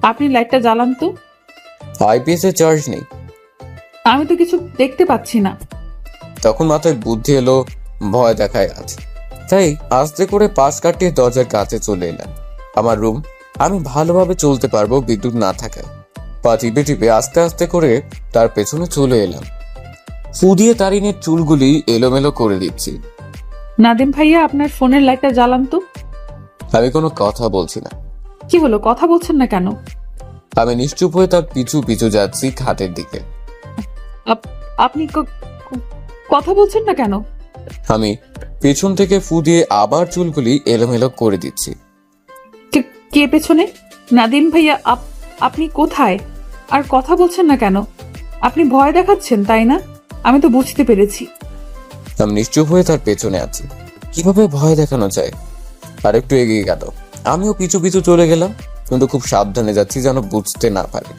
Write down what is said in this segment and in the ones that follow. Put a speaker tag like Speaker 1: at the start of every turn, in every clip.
Speaker 1: আপনি লাইটটা জ্বালান তো।
Speaker 2: আইপিএস এর চার্জ নেই।
Speaker 1: আমি তো কিছু দেখতে পাচ্ছি না।
Speaker 2: তখন মাথায় বুদ্ধি এলো, ভয় দেখায় আছে, তাই আস্তে করে পাশ কাটিয়ে দরজার কাছে চলে এলাম। আমার রুম, আমি ভালোভাবে চলতে পারবো বিদ্যুৎ না থাকায়। পা টিপে টিপে আস্তে আস্তে করে তার পেছনে চলে এলাম। ফু দিয়ে তারিনের চুলগুলি এলোমেলো করে দিচ্ছি।
Speaker 1: নাদিম ভাইয়া, আপনার ফোনের লাইটটা জ্বালান তো।
Speaker 2: আমি কোনো কথা বলছি না।
Speaker 1: কি হলো, কথা বলছেন না কেন?
Speaker 2: আমি নিশ্চুপ হয়ে তার পিছু পিছু যাচ্ছি খাটের দিকে।
Speaker 1: আপনি কথা বলছেন না কেন?
Speaker 2: আমি পেছন থেকে ফু দিয়ে আবার চুলগুলি এলোমেলো করে দিচ্ছি।
Speaker 1: কে পেছনে? নাদিম ভাইয়া, আপনি কোথায়? আর কথা বলছেন না কেন? আপনি ভয় দেখাচ্ছেন, তাই না? আমি তো বুঝতে পেরেছি।
Speaker 2: আমি নিশ্চুপ হয়ে তার পেছনে আছি। কিভাবে ভয় দেখানো যায়? আর একটু এগিয়ে গেল, আমিও পিছু পিছু চলে গেলাম, কিন্তু খুব সাবধানে যাচ্ছি যেন বুঝতে না পারে।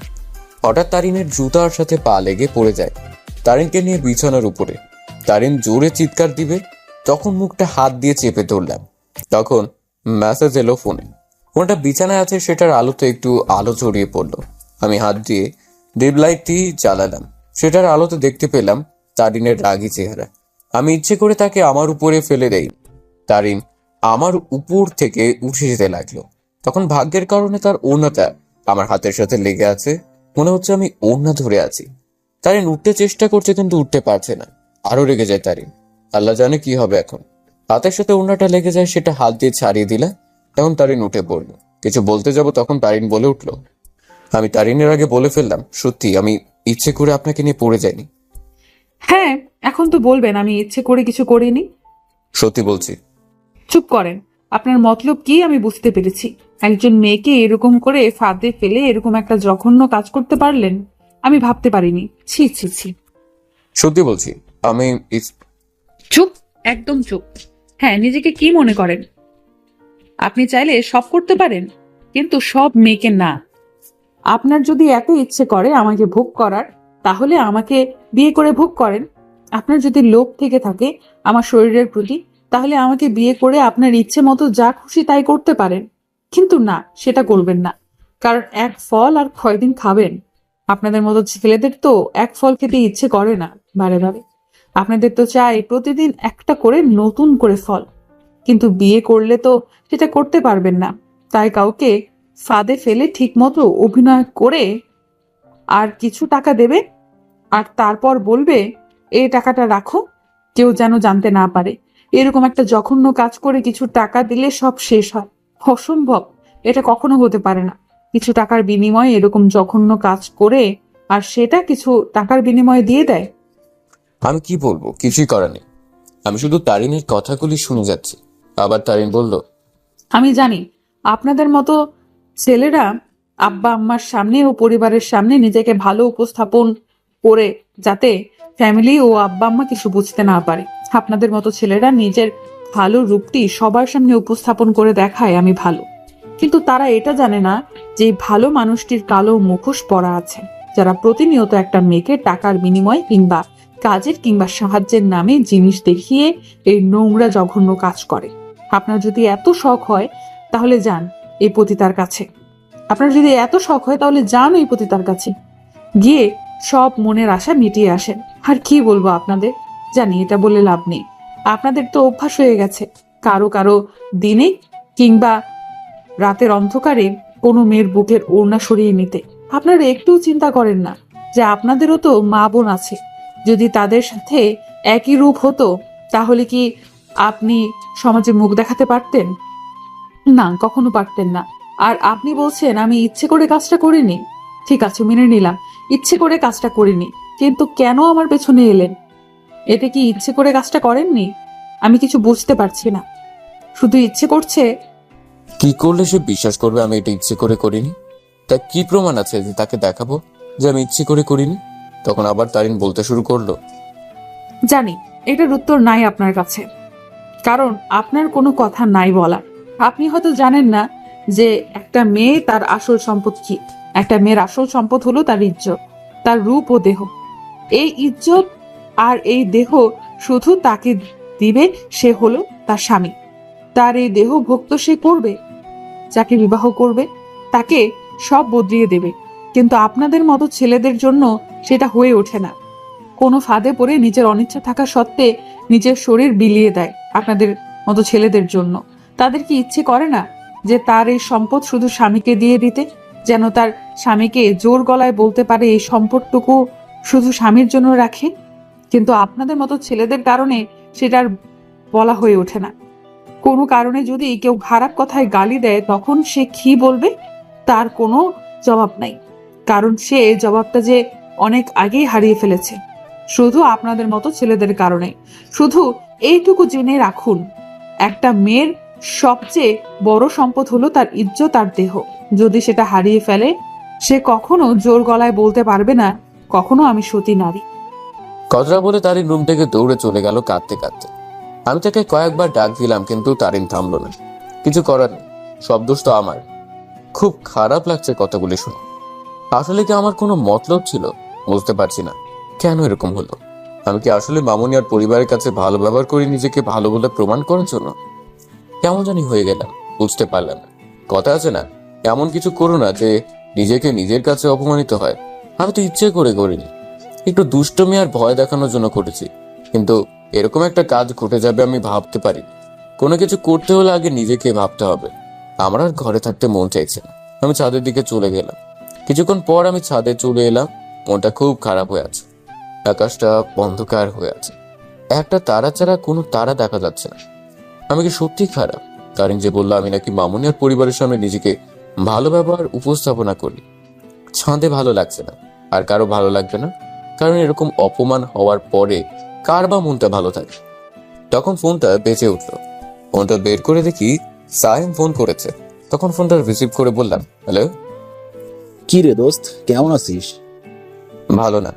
Speaker 2: হঠাৎ তারিনের জুতার সাথে পা লেগে পড়ে যায়। তারিনকে নিয়ে বিছানার উপরে। তারিন জোরে চিৎকার দিবে, তখন মুখটা হাত দিয়ে চেপে ধরলাম। তখন মেসেজ এলো ফোনে। ফোনটা বিছানায় আছে, সেটার আলোতে একটু আলো ছড়িয়ে পড়লো। আমি হাত দিয়ে ডিপ লাইটটি জ্বালালাম। সেটার আলোতে দেখতে পেলাম তারিনের রাগী চেহারা। আমি ইচ্ছে করে তাকে আমার উপরে ফেলে দেই। তারিন আমার উপর থেকে উঠে যেতে লাগলো। তখন ভাগ্যের কারণে তার ওড়নাটা আমার হাতের সাথে লেগে আছে। মনে হচ্ছে আমি ওড়না ধরে আছি। তারিন উঠতে চেষ্টা করছে, কিন্তু উঠতে পারছে না। আরো রেগে যায় তারিন। আল্লাহ জানে কি হবে এখন। হাতের সাথে ওড়নাটা লেগে যায়, সেটা হাত দিয়ে ছাড়িয়ে দিলে তখন তারিন উঠে পড়লো। কিছু বলতে যাব, তখন তারিন বলে উঠলো। আমি তারিনের আগে বলে ফেললাম, সত্যি আমি ইচ্ছে করে আপনাকে নিয়ে পড়ে যাইনি।
Speaker 1: হ্যাঁ, এখন তো বলবেন আমি ইচ্ছে করে কিছু করিনি।
Speaker 2: সত্যি বলছি।
Speaker 1: চুপ করেন। আপনার মতলব কি আমি বুঝতে পেরেছি। একজন মেয়েকে এরকম করে ফাঁদে ফেলে এরকম একটা জঘন্য কাজ করতে পারলেন, আমি ভাবতে পারিনি। ছি ছি ছি।
Speaker 2: সত্যি বলছি। আমি
Speaker 1: চুপ, একদম চুপ। হ্যাঁ, নিজেকে কি মনে করেন? আপনি চাইলে সব করতে পারেন, কিন্তু সব মেয়েকে না। আপনার যদি এত ইচ্ছে করে আমাকে ভোগ করার, তাহলে আমাকে বিয়ে করে ভোগ করেন। আপনার যদি লোভ থেকে থাকে আমার শরীরের প্রতি, তাহলে আমাকে বিয়ে করে আপনার ইচ্ছে মতো যা খুশি তাই করতে পারেন। কিন্তু না, সেটা করবেন না। কারণ এক ফল আর কয়দিন খাবেন? আপনাদের মতো ছেলেদের তো এক ফল খেতে ইচ্ছে করে না বারে বারে। আপনাদের তো চাই প্রতিদিন একটা করে নতুন করে ফল। কিন্তু বিয়ে করলে তো সেটা করতে পারবেন না। তাই কাউকে ফাঁদে ফেলে ঠিক মতো অভিনয় করে আর কিছু টাকা দেবে, আর তারপর বলবে এই টাকাটা রাখো, কেউ যেন জানতে না পারে। এরকম একটা জঘন্য কাজ করে কিছু টাকা দিলে সব শেষ হয়? অসম্ভব। এটা কখনো হতে পারে না। কিছু টাকার বিনিময়ে এরকম জঘন্য কাজ করে আর সেটা কিছু টাকার বিনিময়ে দিয়ে দেয়।
Speaker 2: আমি কি বলবো, কিছুই করার নেই। আমি শুধু তারিনের কথাগুলি শুনে যাচ্ছি। আবার তারিন বলল,
Speaker 1: আমি জানি আপনাদের মতো ছেলেরা আব্বা আম্মার সামনে ও পরিবারের সামনে নিজেকে ভালো উপস্থাপন করে, যাতে ফ্যামিলি ও আব্বা আম্মা কিছু বুঝতে না পারে। আপনাদের মতো ছেলেরা নিজের ভালো রূপটি সবার সামনে উপস্থাপন করে দেখায় আমি ভালো। কিন্তু তারা এটা জানে না যে এই ভালো মানুষটির কালো মুখোশ পরা আছে, যারা প্রতিনিয়ত একটা মেয়েকে টাকার বিনিময় কিংবা কাজের কিংবা সাহায্যের নামে জিনিস দেখিয়ে এই নোংরা জঘন্য কাজ করে। আপনার যদি এত শখ হয় তাহলে যান এই পতিতার কাছে। আপনার যদি এত শখ হয় তাহলে যান ওই পতিতার কাছে, গিয়ে সব মনের আশা মিটিয়ে আসেন। আর কি বলবো আপনাদের, জানি এটা বলে লাভ নেই। আপনাদের তো অভ্যাস হয়ে গেছে কারো কারো দিনে কিংবা রাতের অন্ধকারে কোনো মেয়ের বুকের ওড়না সরিয়ে নিতে। আপনারা একটুও চিন্তা করেন না যে আপনাদেরও তো মা বোন আছে। যদি তাদের সাথে একই রূপ হতো তাহলে কি আপনি সমাজে মুখ দেখাতে পারতেন? না, কখনো পারতেন না। আর আপনি বলছেন আমি ইচ্ছে করে কাজটা করিনি। ঠিক আছে, মেনে নিলাম ইচ্ছে করে কাজটা করিনি, কিন্তু কেন আমার পেছনে এলেন? এতে কি ইচ্ছে করে কাজটা করেননি? আমি কিছু বুঝতে পারছি না। শুধু ইচ্ছে করছে।
Speaker 2: কি করলে সে বিশ্বাস করবে আমি এটা ইচ্ছে করে করিনি? তা কি প্রমাণ আছে যে তাকে দেখাবো যে আমি ইচ্ছে করে করিনি? তখন আবার তারিন বলতে শুরু করলো,
Speaker 1: জানি এটার উত্তর নাই আপনার কাছে, কারণ আপনার কোনো কথা নাই বলার। আপনি হয়তো জানেন না যে একটা মেয়ে তার আসল সম্পদ কি। একটা মেয়ের আসল সম্পদ হলো তার ইজ্জত, তার রূপ ও দেহ। এই ইজ্জত আর এই দেহ শুধু তাকে দিবে সে হলো তার স্বামী। তার এই দেহ ভোগ তো সে করবে, যাকে বিবাহ করবে। তাকে সব বদলিয়ে দেবে, কিন্তু আপনাদের মতো ছেলেদের জন্য সেটা হয়ে ওঠে না। কোনো ফাঁদে পড়ে নিজের অনিচ্ছা থাকা সত্ত্বে নিজের শরীর বিলিয়ে দেয় আপনাদের মতো ছেলেদের জন্য। তাদের কি ইচ্ছে করে না যে তার এই সম্পদ শুধু স্বামীকে দিয়ে দিতে, যেন তার স্বামীকে জোর গলায় বলতে পারে এই সম্পদটুকু শুধু স্বামীর জন্য রাখে? কিন্তু আপনাদের মতো ছেলেদের কারণে সেটা আর বলা হয়ে ওঠে না। কোনো কারণে যদি কেউ খারাপ কথায় গালি দেয়, তখন সে কি বলবে তার কোনো জবাব নাই, কারণ সে জবাবটা যে অনেক আগেই হারিয়ে ফেলেছে শুধু আপনাদের মতো ছেলেদের কারণে। শুধু এইটুকু জেনে রাখুন, একটা মেয়ের সবচেয়ে বড় সম্পদ হলো তার ইজ্জত আর দেহ। যদি সেটা হারিয়ে ফেলে, সে কখনো জোর গলায় বলতে পারবে না কখনো আমি সতী নারী।
Speaker 2: কথাটা বলে তারিন রুম থেকে দৌড়ে চলে গেল কাঁদতে কাঁদতে। আমি তাকে কয়েকবার ডাক দিলাম, কিন্তু তারিন থামলো না। কিছু করার নেই, সব দোষ তো আমার। খুব খারাপ লাগছে কথাগুলি শুনে। আসলে কি আমার কোনো মতলব ছিল? বুঝতে পারছি না কেন এরকম হলো। আমি কি আসলে মামুনি আর পরিবারের কাছে ভালো ব্যবহার করি নিজেকে ভালো বলে প্রমাণ করার জন্য? কেমন জানি হয়ে গেলাম, বুঝতে পারলাম না। কথা আছে না, এমন কিছু করো না যে নিজেকে নিজের কাছে অপমানিত হয়। আমি তো ইচ্ছে করে করিনি, একটু দুষ্টমি আর ভয় দেখানোর জন্য করেছি। কিন্তু এরকম একটা কাজ ঘটে যাবে আমি ভাবতে পারি। কোনো কিছু করতে হলে আগে নিজেকে ভাবতে হবে। আমার আর ঘরে থাকতে মন চাইছে না। আমি ছাদের দিকে চলে গেলাম। কিছুক্ষণ পর আমি ছাদে চলে এলাম। মনটা খুব খারাপ হয়ে আছে। আকাশটা অন্ধকার হয়ে আছে, একটা তারা ছাড়া কোনো তারা দেখা যাচ্ছে না। আমি কি সত্যি খারাপ? তারিন যে বললো আমি নাকি মামুনি আর পরিবারের সামনে নিজেকে ভালো ব্যবহার উপস্থাপনা করি। ছাদে ভালো লাগছে না, আর কারো ভালো লাগবে না, কারণ এরকম অপমান হওয়ার পরে কার বা মনটা ভালো থাকে। তখন ফোনটা বেজে উঠলো। ফোনটা বের করে দেখি সাইম ফোন করেছে। তখন ফোনটা রিসিভ করে বললাম, হ্যালো।
Speaker 3: কি রে দোস্ত, কেমন আছিস?
Speaker 2: ভালো না।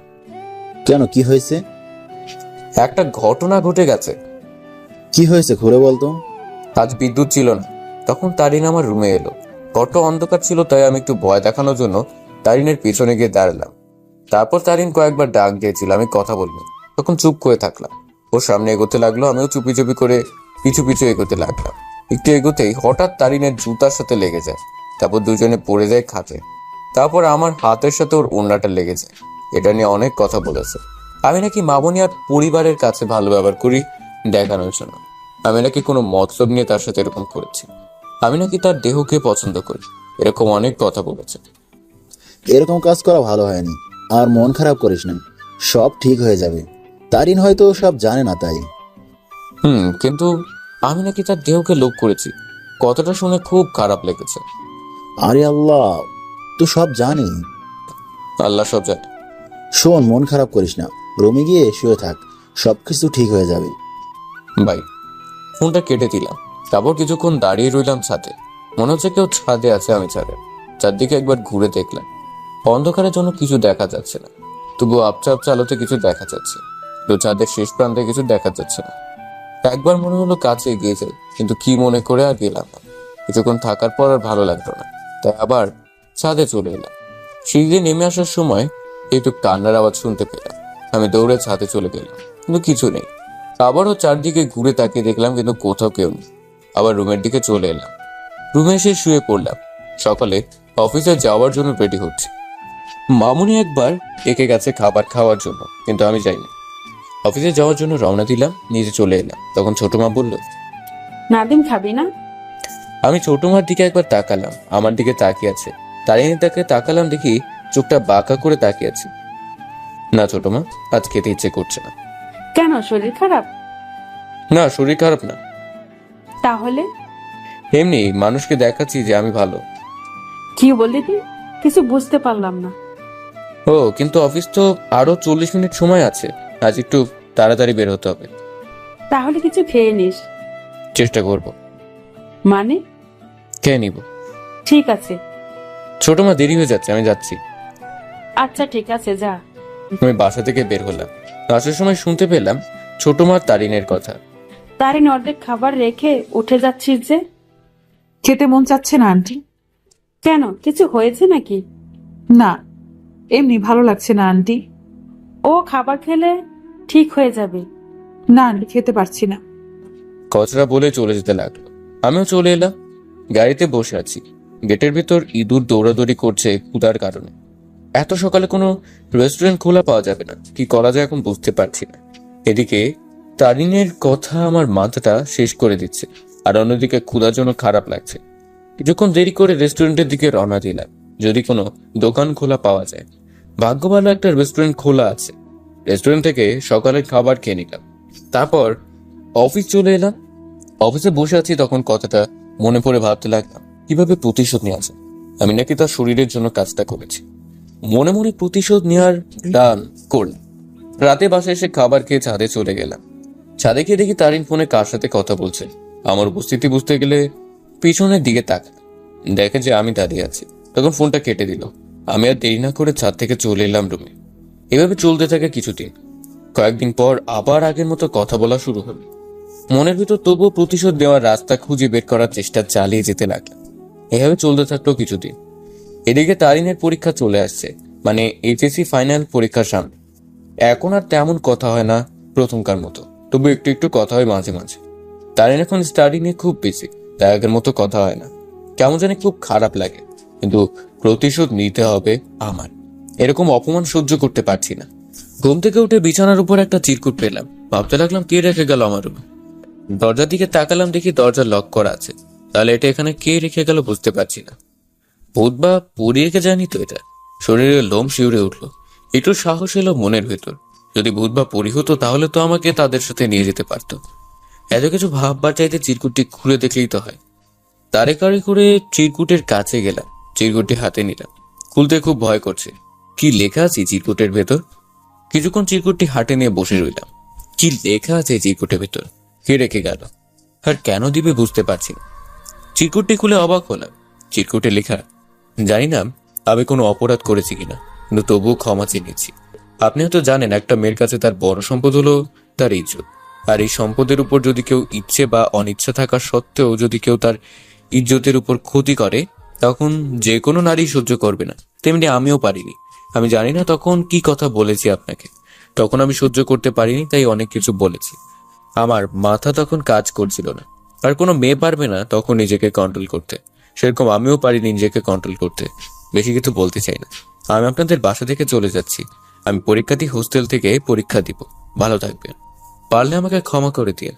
Speaker 3: কেন, কি হয়েছে?
Speaker 2: একটা ঘটনা ঘটে গেছে।
Speaker 3: কি হয়েছে ঘুরে বলতো।
Speaker 2: আজ বিদ্যুৎ ছিল না, তখন তারিন আমার রুমে এলো। ঘরটা অন্ধকার ছিল, তাই আমি একটু ভয় দেখানোর জন্য তারিনের পিছনে গিয়ে দাঁড়ালাম। তারপর তারিন কয়েকবার ডাক দিয়েছিল আমি কথা বলবো, তখন চুপ করে থাকলাম। ও সামনে এগোতে লাগলো, আমিও চুপি চুপি করে পিছু পিছু এগোতে লাগলাম। একটু এগোতেই হঠাৎ তারিনের জুতার সাথে লেগে যায়। তারপর দুজনে পড়ে যায় খাতে। তারপর আমার হাতের সাথে ওর ওড়নাটা লেগে যায়। এটা নিয়ে অনেক কথা বলেছে। আমি নাকি মামুনি আর পরিবারের কাছে ভালো ব্যবহার করি দেখানোর জন্য। আমি নাকি কোনো মতলব নিয়ে তার সাথে এরকম করেছি। আমি নাকি তার দেহকে পছন্দ করি, এরকম অনেক কথা বলেছে।
Speaker 3: এরকম কাজ করা ভালো হয়নি, আর মন খারাপ করিস না, সব ঠিক হয়ে যাবে। তারিন হয়তো সব জানে না তাই।
Speaker 2: কিন্তু আমি নাকি তার দেহকে লোভ করেছি। কথাটা শুনে খুব খারাপ লেগেছে।
Speaker 3: আরে আল্লাহ, তুই সব জানি।
Speaker 2: আল্লাহ সব জানে।
Speaker 3: শোন, মন খারাপ করিস না, রুমে গিয়ে শুয়ে থাক, সবকিছু ঠিক হয়ে যাবে।
Speaker 2: ভাই, ফোনটা কেটে দিলাম। তারপর কিছুক্ষণ দাঁড়িয়ে রইলাম ছাদে। মনে হচ্ছে কেউ ছাদে আছে। আমি ছাদে চারদিকে একবার ঘুরে দেখলাম। অন্ধকারের জন্য কিছু দেখা যাচ্ছে না, তবুও আপচা আপচা আলোতে কিছু দেখা যাচ্ছে। তো ছাদের শেষ প্রান্তে কিছু দেখা যাচ্ছে না। একবার মনে হলো কাছে এগিয়ে যাই, কিন্তু কি মনে করে আর গেলাম না। কিছুক্ষণ থাকার পর আর ভালো লাগলো না, তাই আবার ছাদে চলে এলাম। সিঁড়ি দিয়ে নেমে আসার সময় একটু কান্নার আওয়াজ শুনতে পেলাম। আমি দৌড়ে ছাদে চলে গেলাম, কিন্তু কিছু নেই। আবারও চারদিকে ঘুরে তাকিয়ে দেখলাম, কিন্তু কোথাও কেউ নেই। আবার রুমের দিকে চলে এলাম। রুমে এসে শুয়ে পড়লাম। সকালে অফিসে যাওয়ার জন্য রেডি হচ্ছি। মামুনি একবার একে গেছে খাবার খাওয়ার জন্য, কিন্তু আমি যাইনি। অফিসে যাওয়ার জন্য রওনা দিলাম, নিজে চলে এলাম। তখন ছোট মা বলল,
Speaker 4: নাদিম খাবি না?
Speaker 2: আমি ছোট মার দিকে একবার তাকালাম, আমার দিকে তাকিয়ে আছে। তারিনী তাকে তাকালাম, দেখি চোখটা বাঁকা করে তাকিয়ে আছে। না ছোট মা, আজ খেতে ইচ্ছে করছে না।
Speaker 4: কেন, শরীর খারাপ?
Speaker 2: না, শরীর খারাপ না,
Speaker 4: তাহলে
Speaker 2: এমনি মানুষকে দেখাচ্ছি যে আমি ভালো।
Speaker 4: কি বললি তুই? কিছু বুঝতে পারলাম না।
Speaker 2: ও, কিন্তু অফিস তো আরো 40 মিনিট সময় আছে। আজ একটু তাড়াতাড়ি বের হতে হবে।
Speaker 4: তাহলে কিছু খেয়ে নিস।
Speaker 2: চেষ্টা করব।
Speaker 4: মানে?
Speaker 2: খেয়ে নিব।
Speaker 4: ঠিক আছে।
Speaker 2: ছোট মা, দেরি হয়ে যাচ্ছে, আমি যাচ্ছি।
Speaker 4: আচ্ছা ঠিক আছে, যা।
Speaker 2: আমি বাসা থেকে বের হলাম। আসার সময় শুনতে পেলাম ছোট মা তারিনের কথা।
Speaker 4: তারিন অর্ধেক খাবার রেখে উঠে যাচ্ছিস যে?
Speaker 1: খেতে মন চাচ্ছে না আন্টি।
Speaker 4: কেন, কিছু হয়েছে নাকি?
Speaker 1: না, এমনি ভালো লাগছে না আন্টি।
Speaker 4: ও খাবার খেলে ঠিক হয়ে যাবে।
Speaker 1: না আন্টি, খেতে পারছি না।
Speaker 2: কথাটা বলে চলে যেতে লাগলো। আমিও চলে এলাম। গাড়িতে বসে আছি। গেটের ভিতর ইঁদুর দৌড়াদৌড়ি করছে ক্ষুধার কারণে। এত সকালে কোনো রেস্টুরেন্ট খোলা পাওয়া যাবে না, কি করা যায় এখন বুঝতে পারছি না। এদিকে তারিনের কথা আমার মাথাটা শেষ করে দিচ্ছে, আর অন্যদিকে ক্ষুধার জন্য খারাপ লাগছে। কিছুক্ষণ দেরি করে রেস্টুরেন্টের দিকে রওনা দিলাম, যদি কোনো দোকান খোলা পাওয়া যায়। ভাগ্য ভালো একটা রেস্টুরেন্ট খোলা আছে। রেস্টুরেন্ট থেকে সকালের খাবার খেয়ে নিলাম, তারপর অফিস চলে এলাম। অফিসে বসে আছি, তখন কথাটা মনে পড়ে ভাবতে লাগলাম কিভাবে প্রতিশোধ নেওয়া যায়। আমি নাকি তার শরীরের জন্য কাজটা করেছি। মনে মনে প্রতিশোধ নেওয়ার প্ল্যান করলাম। রাতে বাসায় এসে খাবার খেয়ে ছাদে চলে গেলাম। ছাদে গিয়ে দেখি তারিন ফোনে কার সাথে কথা বলছে। আমার উপস্থিতি বুঝতে গেলে পিছনের দিকে তাকালাম, দেখে যে আমি দাঁড়িয়ে আছি। তখন ফোনটা কেটে দিল। আমি আর দেরি না করে ছাদ থেকে চলে এলাম রুমে। এভাবে চলতে থাকে কিছুদিন। কয়েকদিন পর আবার আগের মতো কথা বলা শুরু হলো। মনের ভিতর তবুও প্রতিশোধ দেওয়ার রাস্তা খুঁজে বের করার চেষ্টা চালিয়ে যেতে লাগলাম। এভাবে চলতে থাকলো কিছুদিন। এদিকে তারিনের পরীক্ষা চলে আসছে, মানে এইচএসসি ফাইনাল পরীক্ষার সামনে। এখন আর তেমন কথা হয় না প্রথমকার মতো, তবু একটু একটু কথা হয় মাঝে মাঝে। তারিন এখন স্টাডি নিয়ে খুব বেশি, তাই আগের মতো কথা হয় না। কেমন জানি খুব খারাপ লাগে, কিন্তু প্রতিশোধ নিতে হবে আমার। এরকম অপমান সহ্য করতে পারছি না। ঘুম থেকে উঠে বিছানার উপর একটা চিরকুট পেলাম। ভাবতে লাগলাম কে রেখে গেল আমার রুমে। দরজার দিকে তাকালাম, দেখি দরজা লক করা আছে। তাহলে এটা এখানে কে রেখে গেল বুঝতে পারছি না। ভূত বা পরি রেখে যায়নি তো এটা? শরীরের লোম শিউরে উঠলো, একটু সাহস এলো মনের ভেতর। যদি ভূত বা পরি হতো তাহলে তো আমাকে তাদের সাথে নিয়ে যেতে পারতো। এত কিছু ভাববার চাইতে চিরকুটটি খুলে দেখলেই তো হয়। তাড়াতাড়ি করে চিরকুটের কাছে গেলাম, চিরকুটটি হাতে নিলাম। খুলতে খুব ভয় করছে। কি লেখা আছে চিরকুটের ভেতর? কিছুক্ষণ চিরকুটটি হাতে নিয়ে বসে রইলাম। কি লেখা আছে চিরকুটের ভেতর? কে রেখে গেল আর কেন দিবে বুঝতে পারছি না। চিরকুটটি খুলে অবাক হলাম। চিরকুটে লেখা, জানি না আমি কোনো অপরাধ করেছি কিনা, কিন্তু তবুও ক্ষমা চেয়ে নিচ্ছি। আপনি হয়তো জানেন একটা মেয়ের কাছে তার বড় সম্পদ হলো তার ইজ্জত। আর এই সম্পদের উপর যদি কেউ ইচ্ছে বা অনিচ্ছা থাকা সত্ত্বেও যদি কেউ তার ইজ্জতের উপর ক্ষতি করে, তখন যে কোনো নারী সহ্য করবে না। তেমনি আমিও পারিনি। আমি জানি না তখন কি কথা বলেছি আপনাকে। তখন আমি সহ্য করতে পারিনি, তাই অনেক কিছু বলেছি। আমার মাথা তখন কাজ করছিল না। আর কোনো মেয়ে পারবে না তখন নিজেকে কন্ট্রোল করতে, সেরকম আমিও পারিনি নিজেকে কন্ট্রোল করতে। বেশি কিছু বলতে চাই না। আমি আপনাদের বাসা থেকে চলে যাচ্ছি। আমি পরীক্ষা দিয়ে হোস্টেল থেকে পরীক্ষা দিব। ভালো থাকবেন। পারলে আমাকে ক্ষমা করে দিন।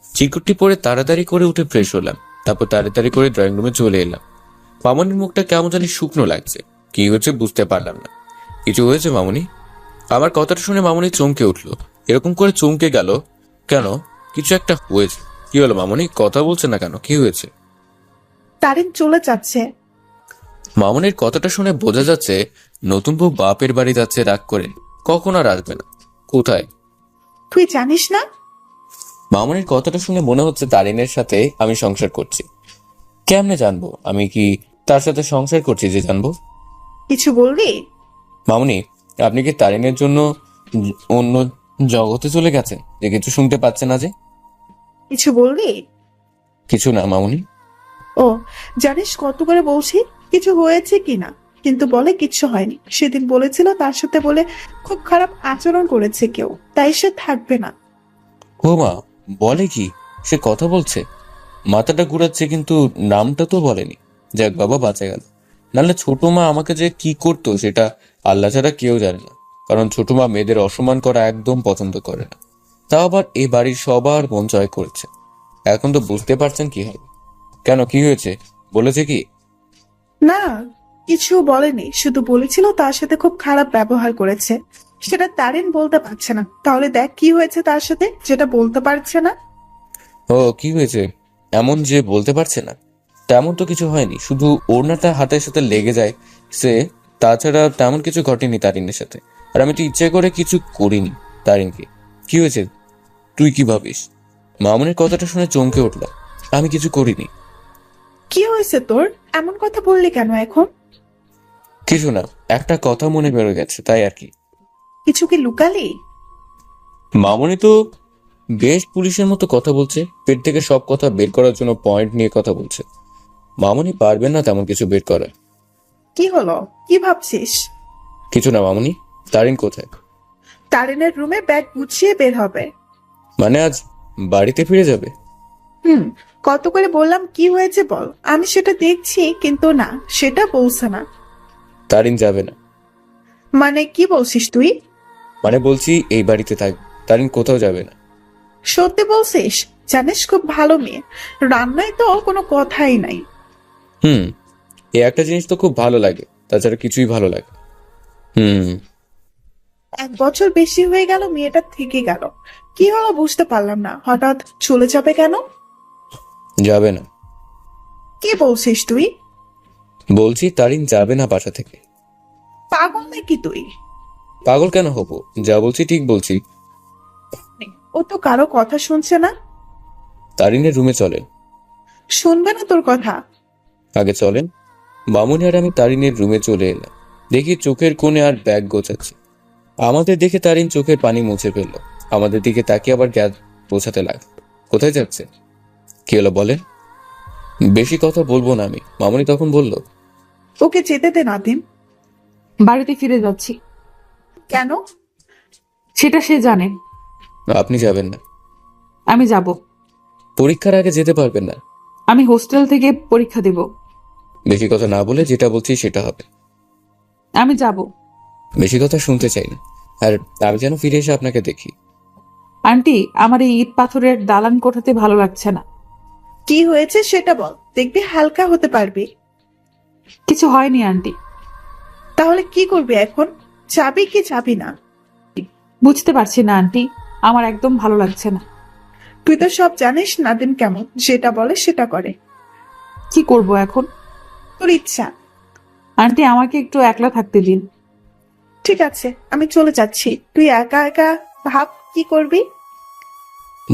Speaker 2: চিরকুটটি পরে তাড়াতাড়ি করে উঠে ফ্রেশ হলাম। তারপর তাড়াতাড়ি করে ড্রয়িং রুমে চলে এলাম। মামনির মুখটা কেমন জানি শুকনো লাগছে। কি হয়েছে বুঝতে পারলাম না। কিছু হয়েছে মামনি? আমার কথাটা শুনে মামনি চমকে উঠলো। এরকম করে চমকে গেল কেন? কিছু একটা হয়েছে। কি হলো মামনি, কথা বলছে না কেন? কি হয়েছে?
Speaker 5: তারিন চলে যাচ্ছে।
Speaker 2: মামনির কথাটা শুনে বোঝা যাচ্ছে নতুন বউ বাপের বাড়ি যাচ্ছে রাগ করে। কখন আর আসবে না। কোথায়?
Speaker 5: তুই জানিস না?
Speaker 2: মামনির কথাটা শুনে মনে হচ্ছে তারিনের সাথে আমি সংসার করছি। কেমনে জানবো? আমি কি তার সাথে সংসার করছি যে জানবো?
Speaker 5: কিছু বলবি?
Speaker 2: মামনি, আপনি কি তারিনের জন্য অন্য জগতে চলে গেছেন যে কিছু শুনতে পাচ্ছে না? যে
Speaker 5: কিছু বলবি?
Speaker 2: কিছু না মামনি।
Speaker 5: ও, জানিস কত করে বলছি কিছু হয়েছে কিনা, কিন্তু বলে কিচ্ছু হয়নি। সেদিন বলেছিল তার সাথে বলে খুব খারাপ আচরণ করেছে কেউ, তাই সে থাকবে না।
Speaker 2: ও মা, বলে কি? সে কথা বলছে, মাথাটা ঘুরাচ্ছে, কিন্তু নামটা তো বলেনি। যাক বাবা, বাঁচা গেল। নাহলে ছোট মা আমাকে যে কি করতো সেটা আল্লাহ ছাড়া কেউ জানে না। কারণ ছোট মা মেয়েদের অসম্মান করা একদম পছন্দ করে না। তাও আবার এই বাড়ির সবার মন জয় করেছে। এখন তো বুঝতে পারছেন কি হবে। কেন, কি হয়েছে? বলেছে কি?
Speaker 5: না, কিছু বলেনি, শুধু বলেছিল তার সাথে খুব খারাপ ব্যবহার করেছে। সেটা তারিন বলতে পারছে না। তাহলে দেখ কি হয়েছে তার সাথে, যেটা বলতে পারছে না।
Speaker 2: ও, কি হয়েছে এমন যে বলতে পারছে না? তেমন তো কিছু হয়নি, শুধু ওড়নাটা হাতের সাথে লেগে যায় সে। তাছাড়া তেমন কিছু ঘটেনি তারিনের সাথে। আর আমি তো ইচ্ছে করে কিছু করিনি তারিনকে। কি হয়েছে তুই কি ভাবিস? মামুনের কথাটা শুনে চমকে উঠলাম। আমি কিছু করিনি।
Speaker 5: কি হয়েছে তোর? এমন কথা বললি কেন এখন?
Speaker 2: কিছু না, একটা কথা মনে বেরো গেছে তাই আর কি।
Speaker 5: কিছু কি লুকালি?
Speaker 2: মামুনি তো বেশ পুলিশের মতো কথা বলছে। পেট থেকে সব কথা বের করার জন্য পয়েন্ট নিয়ে কথা বলছে। মামুনি পারবেন না তেমন কিছু বের করা।
Speaker 5: কি হলো? কি ভাবছিস?
Speaker 2: কিছু না মামুনি। তারিন কোথায়?
Speaker 5: তারিনের রুমে ব্যাগ গুছিয়ে বের হবে।
Speaker 2: মানে আজ বাড়িতে ফিরে যাবে?
Speaker 5: হুম, কত করে বললাম কি হয়েছে বল, আমি সেটা দেখছি, কিন্তু না, সেটা বলছে না।
Speaker 2: তারিন যাবে না।
Speaker 5: মানে কি বলছিস তুই?
Speaker 2: মানে বলছি এই বাড়িতে থাক, তারিন কোথাও যাবে না।
Speaker 5: সত্যি বলছিস? জানিস খুব ভালো মেয়ে, রান্নায় তো কোনো কথাই নাই।
Speaker 2: হুম, এই একটা জিনিস তো খুব ভালো লাগে, তাছাড়া কিছুই ভালো লাগে। হুম।
Speaker 5: 1 বছর বেশি হয়ে গেল মেয়েটা থেকে গেল, কি হলো বুঝতে পারলাম না, হঠাৎ চলে যাবে কেন?
Speaker 2: যাবে না।
Speaker 5: কি বলছিস তুই?
Speaker 2: বলছি তারিন যাবে না বাসা থেকে।
Speaker 5: পাগল নাকি তুই?
Speaker 2: পাগল কেন হবো, যা বলছি ঠিক বলছি।
Speaker 5: ও তো কারো কথা শুনছে না।
Speaker 2: তারিনের রুমে চলেন।
Speaker 5: শুনবে না তোর কথা।
Speaker 2: আগে চলেন। মামুনি আর আমি তারিনের রুমে চলে এলাম। দেখি চোখের কোণে আর ব্যাগ গোছাচ্ছে। আমাদের দেখে তারিন চোখের পানি মুছে ফেললো। আমাদের দিকে তাকিয়ে আবার গ্যাস গোছাতে লাগলো। কোথায় যাচ্ছে? কি হলো বলেন? বেশি কথা বলবো না আমি। মামুনি তখন বলল,
Speaker 5: ওকে যেতে দে নাদিম।
Speaker 1: বাড়িতে ফিরে যাচ্ছি।
Speaker 5: কেন?
Speaker 1: সেটা সে জানে।
Speaker 2: আপনি যাবেন না।
Speaker 1: আমি যাব।
Speaker 2: পরীক্ষার আগে যেতে পারবেন না।
Speaker 1: আমি হোস্টেল থেকে পরীক্ষা দেব।
Speaker 2: বেশি কথা না বলে যেটা বলছি সেটা হবে।
Speaker 1: আমি যাব।
Speaker 2: বেশি কথা শুনতে চাই না। আর আমি যেন ফিরে এসে আপনাকে দেখি।
Speaker 1: আন্টি, আমার এই ইট পাথরের দালান কোঠাতে ভালো লাগছে না।
Speaker 5: কি হয়েছে সেটা বল, দেখবি হালকা হতে পারবি।
Speaker 1: কিছু হয়নি আন্টি।
Speaker 5: তাহলে কি করবি এখন? যাবি কি যাবি না?
Speaker 1: বুঝতে পারছি না আন্টি, আমার একদম ভালো লাগছে না।
Speaker 5: তুই তো সব জানিস নাদিম কেমন, যেটা বলে সেটা করে।
Speaker 1: কি করব এখন?
Speaker 5: তোর ইচ্ছা।
Speaker 1: আন্টি, আমাকে একটু একলা থাকতে দিন।
Speaker 5: ঠিক আছে, আমি চলে যাচ্ছি, তুই একা একা ভাব কি করবি।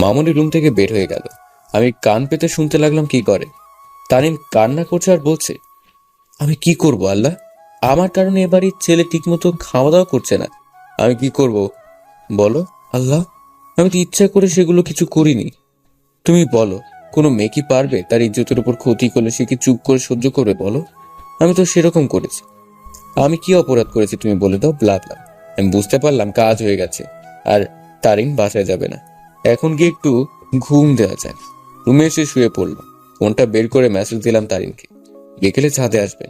Speaker 2: মামুনি রুম থেকে বের হয়ে গেল। আমি কান পেতে শুনতে লাগলাম কি করে। তারিন কান্না করছে আর বলছে, আমি কি করব আল্লাহ, আমার কারণে এ বাড়ির ছেলে ঠিকমতো খাওয়া দাওয়া করছে না। আমি কি করব বলো আল্লাহ? আমি তো ইচ্ছা করে সেগুলো কিছু করিনি। তুমি বলো, কোনো মেয়ে কি পারবে তার ইজ্জতের উপর ক্ষতি করলে সে কি চুপ করে সহ্য করবে বলো? আমি তো সেরকম করেছি। আমি কি অপরাধ করেছি তুমি বলে দাও। ব্লা ব্লা। আমি বুঝতে পারলাম কাজ হয়ে গেছে আর তারিন বাসায় যাবে না। এখন গিয়ে একটু ঘুম দেওয়া যায়। রুমে এসে শুয়ে পড়লাম। ফোনটা বের করে মেসেজ দিলাম তারিনকে, বিকেলে ছাদে আসবে।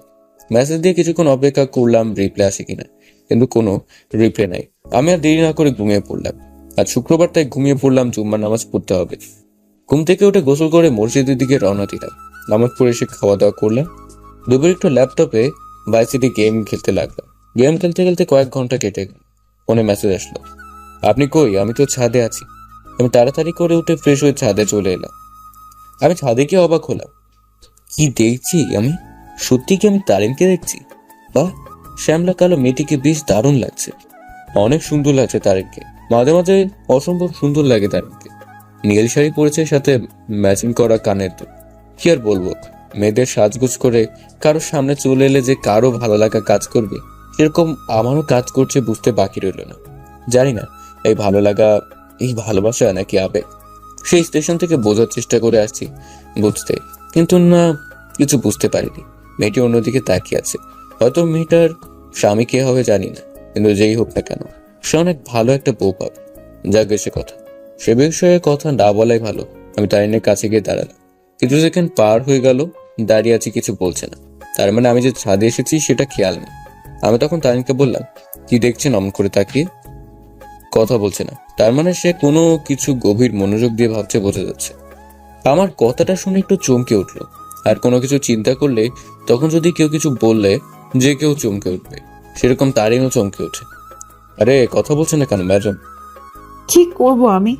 Speaker 2: মেসেজ দিয়ে কিছুক্ষণ অপেক্ষা করলাম রিপ্লাই আসে কিনা, কিন্তু কোনো রিপ্লাই নাই। আমি আর দেরি না করে ঘুমিয়ে পড়লাম। আজ শুক্রবার, তাই ঘুমিয়ে পড়লাম, জুম্মার নামাজ পড়তে হবে। ঘুম থেকে উঠে গোসল করে মসজিদের দিকে রওনা দিলাম। নামাজ পড়ে এসে খাওয়া দাওয়া করলাম। দুপুরে একটু ল্যাপটপে ভার্সিটি গেম খেলতে লাগলাম। গেম খেলতে খেলতে কয়েক ঘন্টা কেটে গেল। ফোনে মেসেজ আসলো, আপনি কই? আমি তো ছাদে আছি। আমি তাড়াতাড়ি করে উঠে ফ্রেশ হয়ে ছাদে চলে এলাম। আমি ছাদে গিয়ে অবাক হলাম। কি দেখছি আমি? সত্যি কি আমি তারিনকে দেখছি? বাহ, শ্যামলা কালো মেয়েটিকে বেশ দারুণ লাগছে। অনেক সুন্দর লাগছে তারিনকে। মাঝে মাঝে অসম্ভব সুন্দর লাগে তারিনকে। নীল শাড়ি পরেছে, সাথে ম্যাচিং করা কানের দুল। কি আর বলবো, মেয়েদের সাজগোজ করে কারোর সামনে চলে এলে যে কারো ভালো লাগা কাজ করবে, সেরকম আমারও কাজ করছে বুঝতে বাকি রইল না। জানি না এই ভালো লাগা, এই ভালোবাসা নাকি আবেগ। সেই স্টেশন থেকে বোঝার চেষ্টা করে আসছি বুঝতে, কিন্তু না, কিছু বুঝতে পারিনি। মেয়েটি অন্যদিকে তাকিয়ে আছে। হয়তো মেয়েটার স্বামী কে হবে জানি না, কিন্তু যেই হোক না কেন সে অনেক ভালো একটা বউ পাবে। যাক সে কথা, সে বিষয়ে কথা না বলাই ভালো। আমি তারিনের কাছে গিয়ে দাঁড়ালাম। কিছু সেকেন্ড পার হয়ে গেল, দাঁড়িয়ে আছি, কিছু বলছে না। তার মানে আমি যে ছাদে এসেছি সেটা খেয়াল নেই। আমি তখন তারিনকে বললাম, কি দেখছেন অমন করে তাকিয়ে? কথা বলছে না। তার মানে সে কোনো কিছু গভীর মনোযোগ দিয়ে ভাবছে, বোঝা যাচ্ছে। আমার কথাটা শুনে একটু চমকে উঠলো। আর কোনো কিছু চিন্তা করলে, তখন যদি কেউ কিছু বললে যে কেউ চমকে উঠবে, সেরকম তারিনও চমকে ওঠে। আরে কথা বলছে না কেন ম্যাডাম?
Speaker 1: কি করব আমি?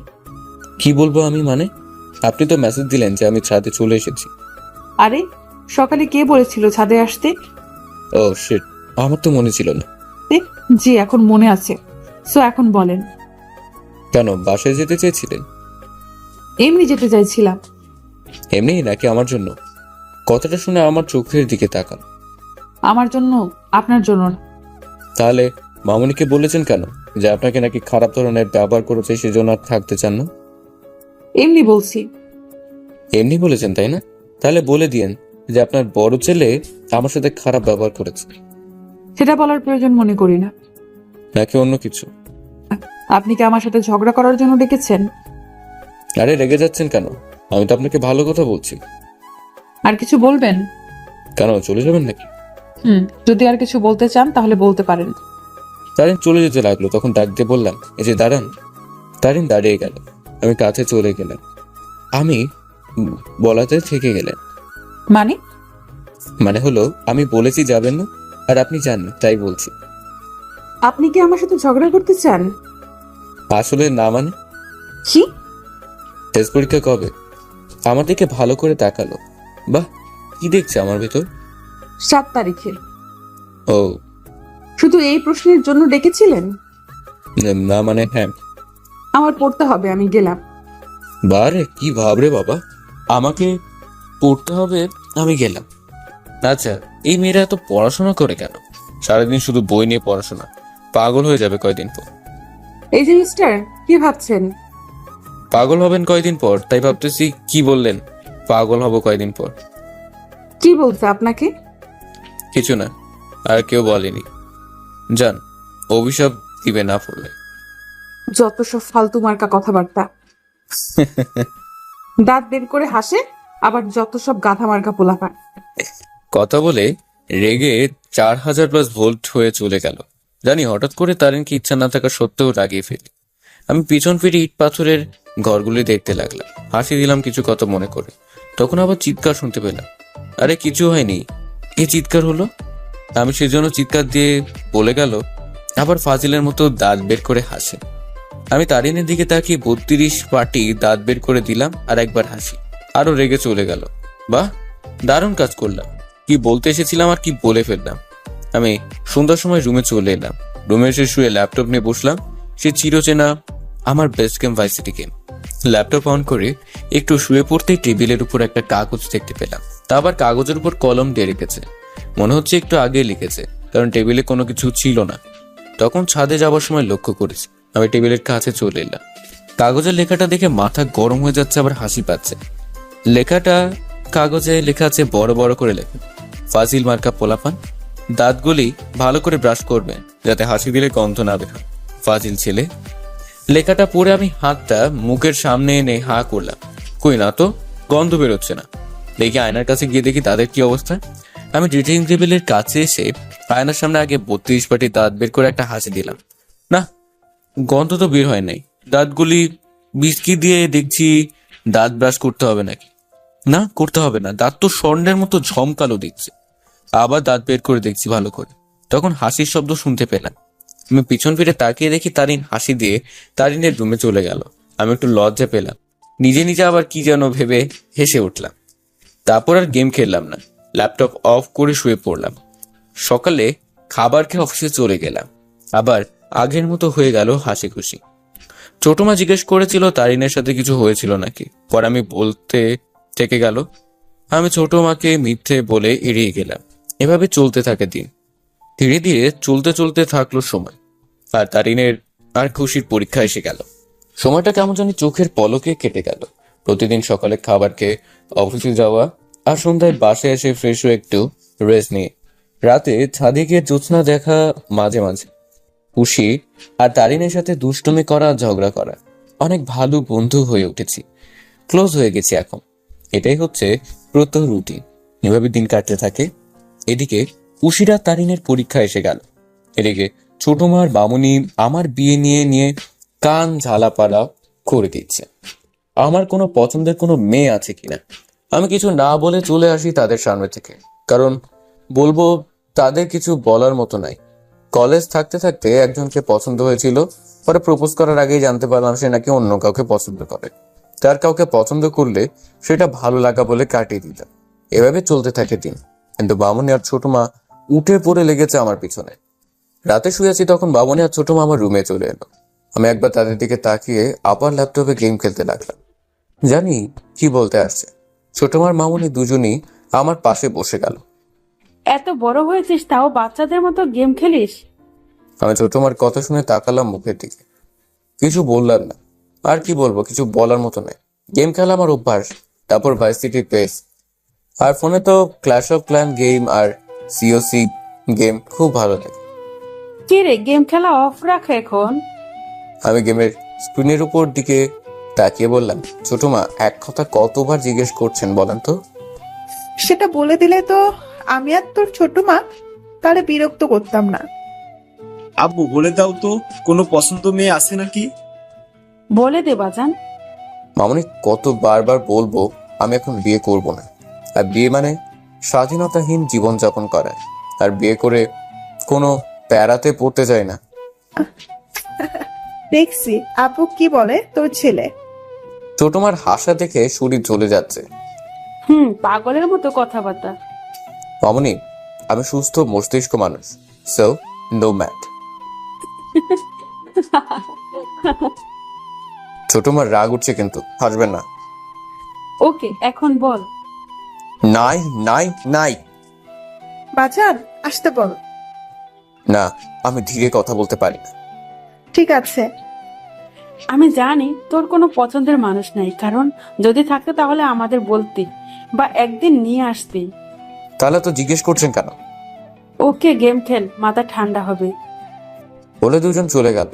Speaker 2: কি বলবো আমি মানে? আপনি তো মেসেজ দিলেন যে আমি ছাদে চলে এসেছি।
Speaker 1: আরে, সকালে কে বলেছিল ছাদে আসতে?
Speaker 2: ও শিট, আমার তো মনে ছিল না।
Speaker 1: জি, এখন মনে আছে। সো এখন বলেন।
Speaker 2: কেন, বাসায় যেতে চেয়েছিলেন?
Speaker 1: এমনি যেতে চাইছিলাম।
Speaker 2: এমনি নাকি আমার জন্য? কথাটা শুনে আমার চোখের দিকে তাকান।
Speaker 1: আমার জন্য, আপনার জন্য না।
Speaker 2: তাহলে মামুনিকে বলেছেন কেন যে আপনাকে নাকি খারাপ ধরনের ব্যবহার করেছে, সেজন্য আর থাকতে চান না?
Speaker 1: এমনি বলছি।
Speaker 2: এমনি বলেছেন তাই না? তাহলে বলে দিয়েন যে আপনার বড় ছেলে আমার সাথে খারাপ ব্যবহার করেছে।
Speaker 1: সেটা বলার প্রয়োজন মনে করি না।
Speaker 2: নাকি অন্য কিছু?
Speaker 1: আপনি কি আমার সাথে ঝগড়া করার জন্য ডেকেছেন?
Speaker 2: আরে রেগে যাচ্ছেন কেন? আমি তো আপনাকে ভালো কথা বলছি।
Speaker 1: আর কিছু বলবেন?
Speaker 2: কেন, চলে যাবেন নাকি?
Speaker 1: যদি আর কিছু বলতে চান তাহলে বলতে পারেন।
Speaker 2: তারিন চলে যেতে লাগলো, তখন ডাক দিয়ে বললাম, এই যে দাঁড়ান। তারিন দাঁড়িয়ে গেল, আমি কাছে চলে গেলাম। আমি বলাতে থেকে গেলেন।
Speaker 1: মানে?
Speaker 2: মানে হলো, আমি বলেছি যাবেন না, আর আপনি জানেন, তাই বলছি।
Speaker 1: আপনি কি আমার সাথে ঝগড়া করতে চান?
Speaker 2: আসলে না মানে।
Speaker 1: কি?
Speaker 2: টেস্ট পরীক্ষা কবে? আমার দিকে ভালো করে তাকালো। বাহ, কি দেখছে আমার ভেতর?
Speaker 1: 7 তারিখে।
Speaker 2: ও
Speaker 1: শুধু এই প্রশ্নের জন্য ডেকেছিলেন?
Speaker 2: না মানে হ্যাঁ।
Speaker 1: আমার পড়তে হবে, আমি গেলাম।
Speaker 2: বারে কি ভাবরে বাবা, আমাকে পড়তে হবে, আমি গেলাম। আচ্ছা, এই মেয়েরা এত পড়াশোনা করে কেন? সারাদিন শুধু বই নিয়ে পড়াশোনা, পাগল হয়ে যাবে কয়দিন পর।
Speaker 1: এই যে মিস্টার, কি ভাবছেন?
Speaker 2: পাগল হবেন কয়দিন পর, তাই ভাবতেছি। কি বললেন? পাগল হব কয়দিন পর?
Speaker 1: কি বলছে আপনাকে?
Speaker 2: কিছু না, আর কেউ বলেনি। যান, অভিশাপ দিবে না পড়লে।
Speaker 1: যত সব ফালতু মার্কা কথাবার্তা। দাঁত বের করে হাসে, আবার যত সব গাধা মার্কা পোলাপান।
Speaker 2: কথা বলে রেগে 4000+ ভোল্ট হয়ে চলে গেল। জানি হঠাৎ করে তারিনকে ইচ্ছা না থাকা সত্ত্বেও রাগিয়ে ফেলি। আমি পিছন ফিরে ইট পাথরের ঘরগুলি দেখতে লাগলাম, হাসি দিলাম কিছু কথা মনে করে। তখন আবার চিৎকার শুনতে পেলাম। আরে কিছু হয়নি, এ চিৎকার হলো। আমি সেজন্য চিৎকার দিয়ে বলে গেল, আবার ফাজিলের মতো দাঁত বের করে হাসে। আমি তারিনের দিকে তাকিয়ে 32 পাটি দাঁত বের করে দিলাম, আর একবার হাসি। আরো রেগে চলে গেল। বাহ, দারুণ কাজ করলাম। কি বলতে এসেছিলাম আর কি বলে ফেললাম। আমি সন্ধ্যার সময় রুমে চলে এলাম। রুমে এসে শুয়ে ল্যাপটপ নিয়ে বসলাম। সে চিরচেনা আমার best game vice city game. Laptop on করে একটু শুয়ে পড়তেই টেবিলের উপর একটা কাগজ দেখতে পেলাম। তা আবার কাগজের উপর কলম দিয়ে রেখেছে, মনে হচ্ছে একটু আগে লিখেছে, কারণ টেবিলে কোনো কিছু ছিল না। তখন ছাদে যাওয়ার সময় লক্ষ্য করেছি। আমি টেবিলের কাছে চলে এলাম। কাগজের লেখাটা দেখে মাথা গরম হয়ে যাচ্ছে, আবার হাসি পাচ্ছে। লেখাটা কাগজে লেখা আছে বড় বড় করে লেখা, ফাজিল মার্কা পোলাপান, দাঁতগুলি ভালো করে ব্রাশ করবে যাতে হাসি দিলে গন্ধ না বের হয়, ফাজিল ছেলে। লেখাটা পড়ে আমি হাতটা মুখের সামনে এনে হা করলাম। কই না তো, গন্ধ বেরোচ্ছে না। দেখি আয়নার কাছে গিয়ে দেখি তাদের কি অবস্থা। আমি ড্রেসিং টেবিলের কাছে এসে আয়নার সামনে আগে 32 পাটি দাঁত বের করে একটা হাসি দিলাম। না, গন্ধ তো বের হয় নাই। দাঁতগুলি বিস্কি দিয়ে দেখছি দাঁত ব্রাশ করতে হবে নাকি। না, করতে হবে না, দাঁত তো স্বর্ণের মতো ঝমকালো দেখছে। আবার দাঁত বের করে দেখছি ভালো করে, তখন হাসির শব্দ শুনতে পেলাম। আমি পিছন ফিরে তাকিয়ে দেখি তারিন হাসি দিয়ে তারিনের রুমে চলে গেল। আমি একটু লজ্জা পেলাম, নিজে নিজে আবার কি যেন ভেবে হেসে উঠলাম। তারপর আর গেম খেললাম না, ল্যাপটপ অফ করে শুয়ে পড়লাম। সকালে খাবার খেয়ে অফিসে চলে গেলাম। আবার আগের মতো হয়ে গেল হাসি খুশি। ছোট মা জিজ্ঞেস করেছিল তারিনের সাথে কিছু হয়েছিল নাকি, পর আমি বলতে থেকে গেল। আমি ছোট মাকে মিথ্যে বলে এড়িয়ে গেলাম। এভাবে চলতে থাকে দিন। ধীরে ধীরে চলতে চলতে থাকলো সময়, আর তারিনের আর খুশির পরীক্ষা এসে গেল। সময়টা কেমন জানি চোখের পলকে কেটে গেল। প্রতিদিন সকালে খাবার খেয়ে অফিসে যাওয়া, আর সন্ধ্যায় বাসায় এসে ফ্রেশ হয়ে একটু রেস্ট নিয়ে রাতে ছাদে গিয়ে জ্যোৎস্না দেখা, মাঝে মাঝে খুশি আর তারিনের সাথে দুষ্টুমি করা, ঝগড়া করা। অনেক ভালো বন্ধু হয়ে উঠেছি, ক্লোজ হয়ে গেছি এখন। এটাই হচ্ছে প্রত্যহ রুটিন। এভাবে দিন কাটতে থাকে। এদিকে উশিরা তারিনের পরীক্ষা এসে গেল। এদিকে ছোট মার বামুনি আমার বিয়ে নিয়ে নিয়ে কান ঝালাপালা করে দিচ্ছে। আমার কোনো পছন্দের কোনো মেয়ে আছে কিনা। আমি কিছু না বলে চলে আসি তাদের সামনে থেকে, কারণ বলবো তাদের কিছু বলার মতো নাই। কলেজ থাকতে থাকতে একজনকে পছন্দ হয়েছিল, পরে প্রপোজ করার আগেই জানতে পারলাম সে নাকি অন্য কাউকে পছন্দ করে। তার কাউকে পছন্দ করলে সেটা ভালো লাগা বলে কাটিয়ে দিতাম। এভাবে চলতে থাকে দিন। কিন্তু বামুনি আর ছোট মা উঠে পড়ে লেগেছে আমার পিছনে। রাতে শুয়েছি, তখন বামুনি আর ছোট মা আমার রুমে চলে এলো। আমি একবার তাদের দিকে তাকিয়ে আবার ল্যাপটপে গেম খেলতে লাগলাম। জানি কি বলতে আসছে। ছোট মার মামুনি দুজনই আমার পাশে বসে গেল।
Speaker 4: এত বড় হয়েছিস তাও বাচ্চাদের মতো গেম খেলিস?
Speaker 2: আমি ছোট মার কথা শুনে তাকালাম মুখের দিকে, কিছু বললাম না। আর কি বলবো, কিছু বলার মতো নেই। গেম খেলা আমার অভ্যাস, তারপর ভাইস সিটি পেস, আর ফোনে তো ক্ল্যাশ অফ ক্ল্যান গেম আর সিওসি গেম খুব ভালো লাগে।
Speaker 4: কি রে, গেম খেলা অফ রাখ এখন?
Speaker 2: আমি গেমের স্ক্রিনের উপর দিকে তাকিয়ে বললাম, ছোট মা, এক কথা কতবার জিজ্ঞেস করছেন বলেন তো?
Speaker 5: সেটা বলে দিলে তো আমি আর তোর ছোট মা তারে বিরক্ত করতাম না।
Speaker 6: আব্বু বলে দাও তো, কোনো পছন্দ মেয়ে আছে নাকি?
Speaker 4: বলে দে বাজান।
Speaker 2: মামনি, কত বারবার বলবো আমি এখন বিয়ে করব না। আর বিয়ে মানে স্বাধীনতাহীন জীবনযাপন করা। আর বিয়ে করে কোনো প্যারাতে পড়তে চাই না।
Speaker 5: দেখছি আপু কি বলে তোর ছেলে।
Speaker 2: ছোট মার হাসা দেখে শরীর জ্বলে যাচ্ছে।
Speaker 4: পাগলের মতো কথাবার্তা।
Speaker 2: মামনি, আমি সুস্থ মস্তিষ্ক মানুষ, সো নো ম্যাট। ছোট মার রাগ উঠছে, কিন্তু হাসবেন না।
Speaker 4: ওকে, এখন বল।
Speaker 2: নাই নাই নাই।
Speaker 5: বাজান আসতে বল।
Speaker 2: না, আমি ধীরে কথা বলতে পারি না।
Speaker 5: ঠিক আছে।
Speaker 4: আমি জানি তোর কোনো পছন্দের মানুষ নাই, কারণ যদি থাকতে তাহলে আমাদের বলতি বা একদিন নিয়ে আসতি।
Speaker 2: তাহলে তো জিজ্ঞেস করছেন কেন?
Speaker 4: ওকে, গেম খেল, মাথা ঠান্ডা হবে।
Speaker 2: বলে দুজন চলে গেল।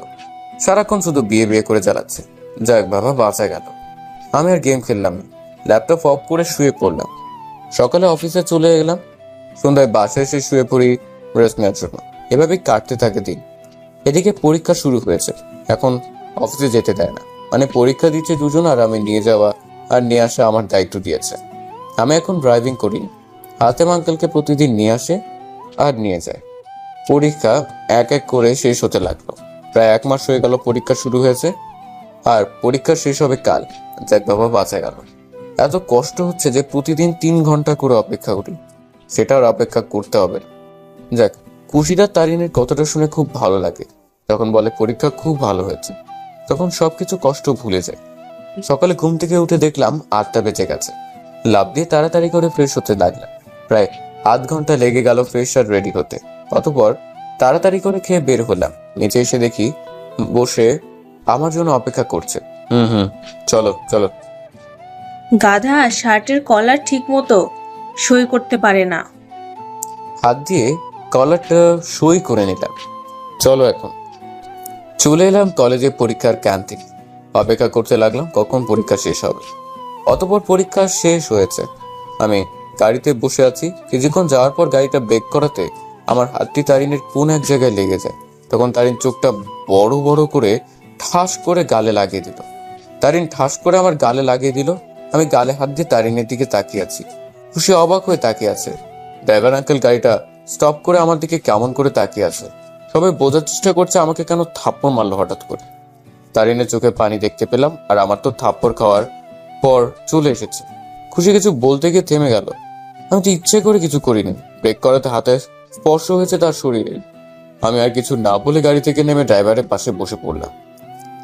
Speaker 2: সারাক্ষণ শুধু বিয়ে বিয়ে করে চালাচ্ছে। যাক বাবা, বাঁচা গেল। আমি আর গেম খেললাম না, ল্যাপটপ অফ করে শুয়ে পড়লাম। সকালে অফিসে চলে গেলাম, সন্ধ্যায় বাসায় এসে শুয়ে পড়ি রেস্ট নেওয়ার জন্য। এভাবেই কাটতে থাকে দিন। এদিকে পরীক্ষা শুরু হয়েছে, এখন অফিসে যেতে দেয় না। মানে পরীক্ষা দিচ্ছে দুজন, আর আমি নিয়ে যাওয়া আর নিয়ে আসা আমার দায়িত্ব দিয়েছে। আমি এখন ড্রাইভিং করি। হাতেম আঙ্কেলকে প্রতিদিন নিয়ে আসে আর নিয়ে যায়। পরীক্ষা এক এক করে শেষ হতে লাগলো। প্রায় 1 মাস হয়ে গেল পরীক্ষা শুরু হয়েছে, আর পরীক্ষা শেষ হবে কাল। যাক বাবা, বাঁচা গেল। এত কষ্ট হচ্ছে যে প্রতিদিন 3 ঘন্টা করে অপেক্ষা করি, সেটাও অপেক্ষা করতে হবে। যাক, খুশিদার তারিনের কথাটা শুনে খুব ভালো লাগে। যখন বলে পরীক্ষা খুব ভালো হয়েছে, তখন সবকিছু কষ্ট ভুলে যায়। সকালে ঘুম থেকে উঠে দেখলাম 8টা বেজে গেছে। লাফ দিয়ে তাড়াতাড়ি করে ফ্রেশ হতে লাগলাম। প্রায় আধ ঘন্টা লেগে গেল ফ্রেশ আর রেডি হতে। অতঃপর তাড়াতাড়ি করে খেয়ে বের হলাম। নিচে এসে দেখি বসে আমার জন্য অপেক্ষা করছে। চলো চলো।
Speaker 7: গাধা শার্টের কলার ঠিক মতো সই করতে পারে না।
Speaker 2: হাত দিয়ে কলারটা সই করে নিলাম। চলো এখন। চলে এলাম কলেজে পরীক্ষার ক্যান্টিনে। অপেক্ষা করতে লাগলাম কখন পরীক্ষা শেষ হবে। অতঃপর পরীক্ষা শেষ হয়েছে। আমি গাড়িতে বসে আছি। কিছুক্ষণ যাওয়ার পর গাড়িটা ব্রেক করাতে আমার হাতটি তারিনের কোন এক জায়গায় লেগে যায়। তখন তারিন চোখটা বড় বড় করে ঠাস করে গালে লাগিয়ে দিল। তারিন ঠাস করে আমার গালে লাগিয়ে দিল। আমি গালে হাত দিয়ে তারিনের দিকে তাকিয়ে আছি। খুশি অবাক হয়ে তাকিয়ে আছে। ড্রাইভার আঙ্কেল গাড়িটা স্টপ করে আমার দিকে কেমন করে তাকিয়ে আছে। সবাই বোঝার চেষ্টা করছে আমাকে কেন থাপ্পড় মারলো হঠাৎ করে। তারিনের চোখে পানি দেখতে পেলাম, আর আমার তো থাপ্পড় খাওয়ার পর চলে এসেছে। খুশি কিছু বলতে গিয়ে থেমে গেল। আমি তো ইচ্ছে করে কিছু করিনি। ব্রেক করাতে হাতে স্পর্শ হয়েছে তার শরীরে। আমি আর কিছু না বলে গাড়ি থেকে নেমে ড্রাইভারের পাশে বসে পড়লাম।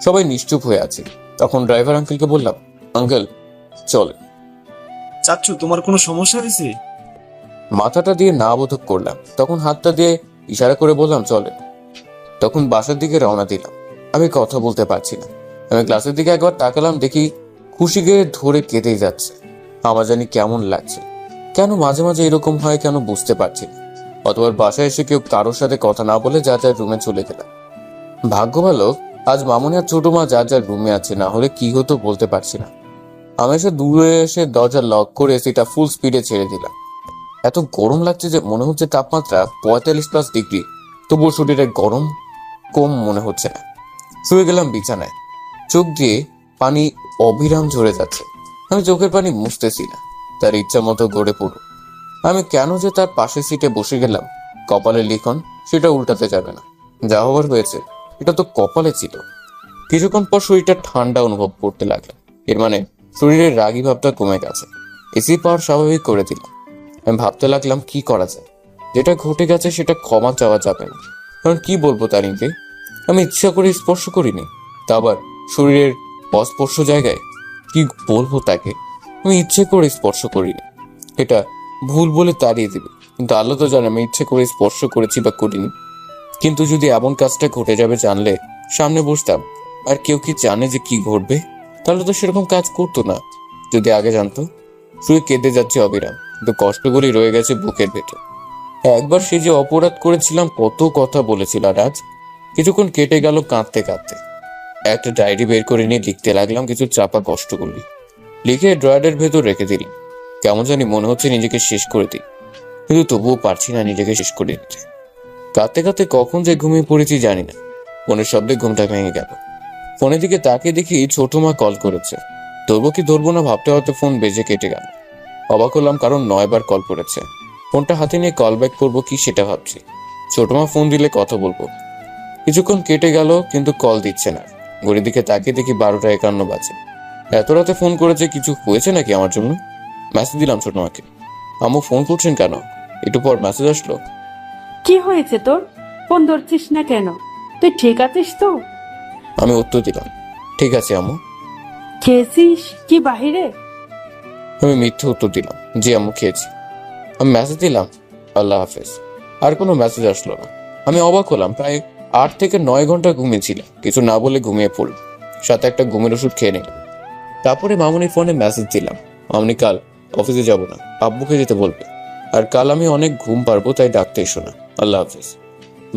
Speaker 2: সবাই নিশ্চুপ হয়ে আছে। তখন ড্রাইভার আঙ্কেলকে বললাম, আঙ্কেল চলে।
Speaker 6: চাচ্ছু, তোমার কোনো সমস্যা হয়েছে?
Speaker 2: মাথাটা দিয়ে না বোধক করলাম। তখন হাতটা দিয়ে ইশারা করে বললাম চলে। তখন বাসার দিকে রওনা দিলাম। আমি কথা বলতে পারছি না। আমি ক্লাসের দিকে একবার তাকালাম, দেখি খুশিকে ধরে কেঁদেই যাচ্ছে। আমার জানি কেমন লাগছে। কেন মাঝে মাঝে এরকম হয় কেন বুঝতে পারছি না। অতবার বাসায় এসে কেউ কারোর সাথে কথা না বলে যার যার রুমে চলে গেলাম। ভাগ্য ভালো আজ মামনি আর ছোট মা যার যার রুমে আছে, না হলে কি হতো বলতে পারছি না। আমি এসে দূরে এসে দরজা লক করে সেটা ফুল স্পিডে ছেড়ে দিলাম। এত গরম লাগছে যে মনে হচ্ছে তাপমাত্রা 45+ ডিগ্রি, তবুও শরীরে গরম কম মনে হচ্ছে না। শুয়ে গেলাম বিছানায়। চোখ দিয়ে পানি অবিরাম ঝরে যাচ্ছে। আমি চোখের পানি মুছতেছি না, তার ইচ্ছা মতো গড়ে পড়ুক। আমি কেন যে তার পাশের সিটে বসে গেলাম। কপালে লিখন, সেটা উল্টাতে যাবে না। যা হবার হয়েছে, এটা তো কপালে ছিল। কিছুক্ষণ পর শরীরটা ঠান্ডা অনুভব করতে লাগলাম। এর মানে শরীরের রাগী ভাবটা কমে গেছে। এসি পাওয়ার স্বাভাবিক করে দিলাম। আমি ভাবতে লাগলাম কি করা যায়। যেটা ঘটে গেছে সেটা ক্ষমা চাওয়া যাবে না। কারণ কি বলবো তারিনকে? আমি ইচ্ছা করে স্পর্শ করিনি, তা আবার শরীরের অস্পর্শ জায়গায়। কি বলবো তাকে? আমি ইচ্ছে করে স্পর্শ করিনি, এটা ভুল বলে তাড়িয়ে দিবে। কিন্তু আল্লাহ তো জানে আমি ইচ্ছে করে স্পর্শ করেছি বা করিনি। কিন্তু যদি এমন কাজটা ঘটে যাবে জানলে সামনে বসতাম। আর কেউ কি জানে যে কি ঘটবে? তাহলে তো সেরকম কাজ করতো না। যদি আগে জানতো। শুয়ে কেঁদে যাচ্ছে অবিরাম, কিন্তু কষ্টগুলি রয়ে গেছে বুকের ভেতর। একবার সে যে অপরাধ করেছিলাম, কত কথা বলেছিল, আর আজ কিছুক্ষণ কেটে গেল কাঁদতে কাঁদতে। একটা ডায়েরি বের করে নিয়ে লিখতে লাগলাম কিছু চাপা কষ্টগুলি। লিখে ড্রয়ারের ভেতর রেখে দিলাম। কেমন জানি মনে হচ্ছে নিজেকে শেষ করে দিই, কিন্তু তবুও পারছি না নিজেকে শেষ করে দিতে। কাঁদতে কাঁদতে কখন যে ঘুমিয়ে পড়েছি জানি না। ফোনের শব্দে ঘুমটা ভেঙে গেল। ফোনের দিকে তাকিয়ে দেখি ছোট মা কল করেছে। ধরবো কি ধরবো না ভাবতে ভাবতে ফোন বেজে কেটে গেল। অবাক হলাম, কারণ 9 বার কল করেছে। ফোনটা হাতে নিয়ে কল ব্যাক করবো কি সেটা ভাবছি। ছোট মা ফোন দিলে কথা বলবো। কিছুক্ষণ কেটে গেল, কিন্তু কল দিচ্ছে না। ঘড়ির দিকে তাকিয়ে দেখি 12টা 51 বাজে। এত রাতে ফোন করেছে, কিছু হয়েছে নাকি আমার জন্য? মেসেজ দিলাম ছোট মাকে, আম্মু ফোন করছেন কেন? একটু পর মেসেজ আসলো,
Speaker 4: কি হয়েছে তোর? ফোন ধরছিস না কেন? তুই ঠিক আছিস তো?
Speaker 2: আমি উত্তর দিলাম, ঠিক আছে আম্মু।
Speaker 4: খেয়েছিস কি বাহিরে?
Speaker 2: আমি মিথ্যে উত্তর দিলাম, জি আম্মু খেয়েছি। আমি মেসেজ দিলাম, আল্লাহ হাফেজ। আর কোনো মেসেজ আসলো না। আমি অবাক হলাম, প্রায় 8 থেকে 9 ঘন্টা ঘুমিয়েছিলাম। কিছু না বলে ঘুমিয়ে পড়ল। সাথে একটা ঘুমের ওষুধ খেয়ে নিলাম। তারপরে মামুনির ফোনে মেসেজ দিলাম, মামুনি কাল অফিসে যাব না, আব্বুকে যেতে বলবে। আর কাল আমি অনেক ঘুম পারবো, তাই ডাকতে এসো না, আল্লাহ হাফেজ।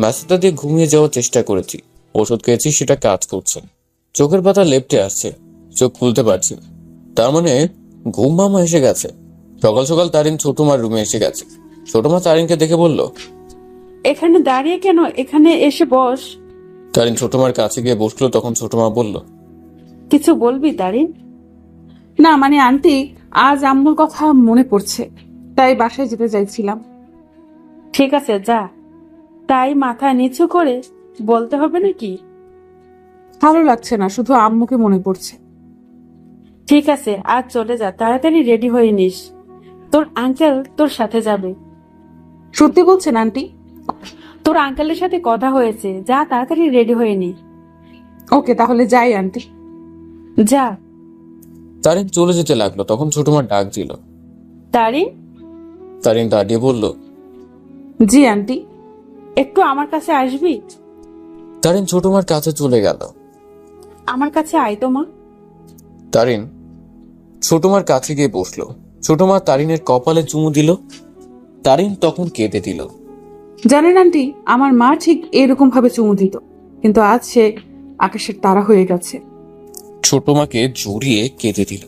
Speaker 2: মেসেজটা দিয়ে ঘুমিয়ে যাওয়ার চেষ্টা করেছি। ওষুধ খেয়েছি, সেটা কাজ করছে। চোখের পাতা লেপটে আসছে, চোখ খুলতে পারছি না। তার মানে ঘুম মামা এসে গেছে। সকাল সকাল তারিন ছোট মার রুমে এসে গেছে। ছোট মা তারিনকে দেখে বলল,
Speaker 4: এখানে দাঁড়িয়ে কেন? এখানে এসে বস।
Speaker 2: তারিন ছোট মার কাছে গিয়ে বসলো। তখন ছোট মা বলল,
Speaker 4: কিছু বলবি তারিন?
Speaker 1: না মানে আন্টি, আজ আম্মুর কথা মনে পড়ছে, তাই বাসায় যেতে চাইছিলাম।
Speaker 4: ঠিক আছে যা। তাই মাথা নিচু করে বলতে হবে নাকি?
Speaker 1: ভালো লাগছে না, শুধু আম্মুকে মনে পড়ছে।
Speaker 4: ঠিক আছে, আজ চলে যা, তাড়াতাড়ি রেডি হয়ে নিস। তোর আঙ্কেল তোর সাথে যাবে।
Speaker 1: সত্যি বলছেন আন্টি?
Speaker 4: তোর আঙ্কেলের সাথে কথা হয়েছে, যা তাড়াতাড়ি রেডি হয়ে নি।
Speaker 1: ওকে, তাহলে যাই আন্টি।
Speaker 4: যা।
Speaker 2: তারিন চলে যেতে লাগলো। তখন ছোট মা ডাক দিল।
Speaker 4: তারিন,
Speaker 2: তারিন দাঁড়িয়ে বলল,
Speaker 1: জি আন্টি।
Speaker 4: একটু আমার কাছে আসবি?
Speaker 2: তারিন ছোট মার কাছে চলে গেল।
Speaker 4: আমার কাছে আয় তো মা।
Speaker 2: তারিন ছোট মার কাছে গিয়ে বসলো। ছোট মা তারিনের কপালে চুমু দিল। তারিন তখন কেঁদে দিল।
Speaker 1: জানেন আন্টি, আমার মা ঠিক এরকম ভাবে চুমু দিত, কিন্তু আজ সে আকাশের তারা হয়ে গেছে।
Speaker 2: ছোট মাকে জড়িয়ে কেঁদে দিল।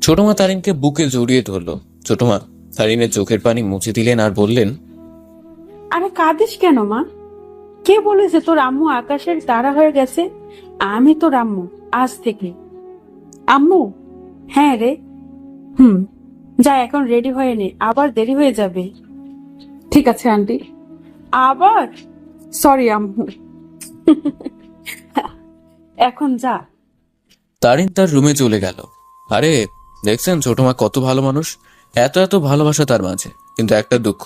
Speaker 2: ছোট মা তারিনকে বুকে জড়িয়ে ধরলো। ছোট মা তারিনের চোখের পানি মুছে দিলেন আর বললেন,
Speaker 4: আরে কাঁদিস কেন মা? কে বলেছে তোর আম্মু আকাশের তারা হয়ে গেছে? আমি তোর আম্মু আজ থেকে।
Speaker 1: আম্মু?
Speaker 4: হ্যাঁ রে।
Speaker 1: হুম,
Speaker 4: যা এখন রেডি হয়ে নে, আবার দেরি হয়ে যাবে।
Speaker 1: ঠিক আছে আন্টি।
Speaker 4: আবার?
Speaker 1: সরি আম্মু।
Speaker 4: এখন যা।
Speaker 2: তারিন তার রুমে চলে গেল। আরে দেখছেন ছোট মা কত ভালো মানুষ, এত এত ভালোবাসা তার মাঝে। কিন্তু একটা দুঃখ,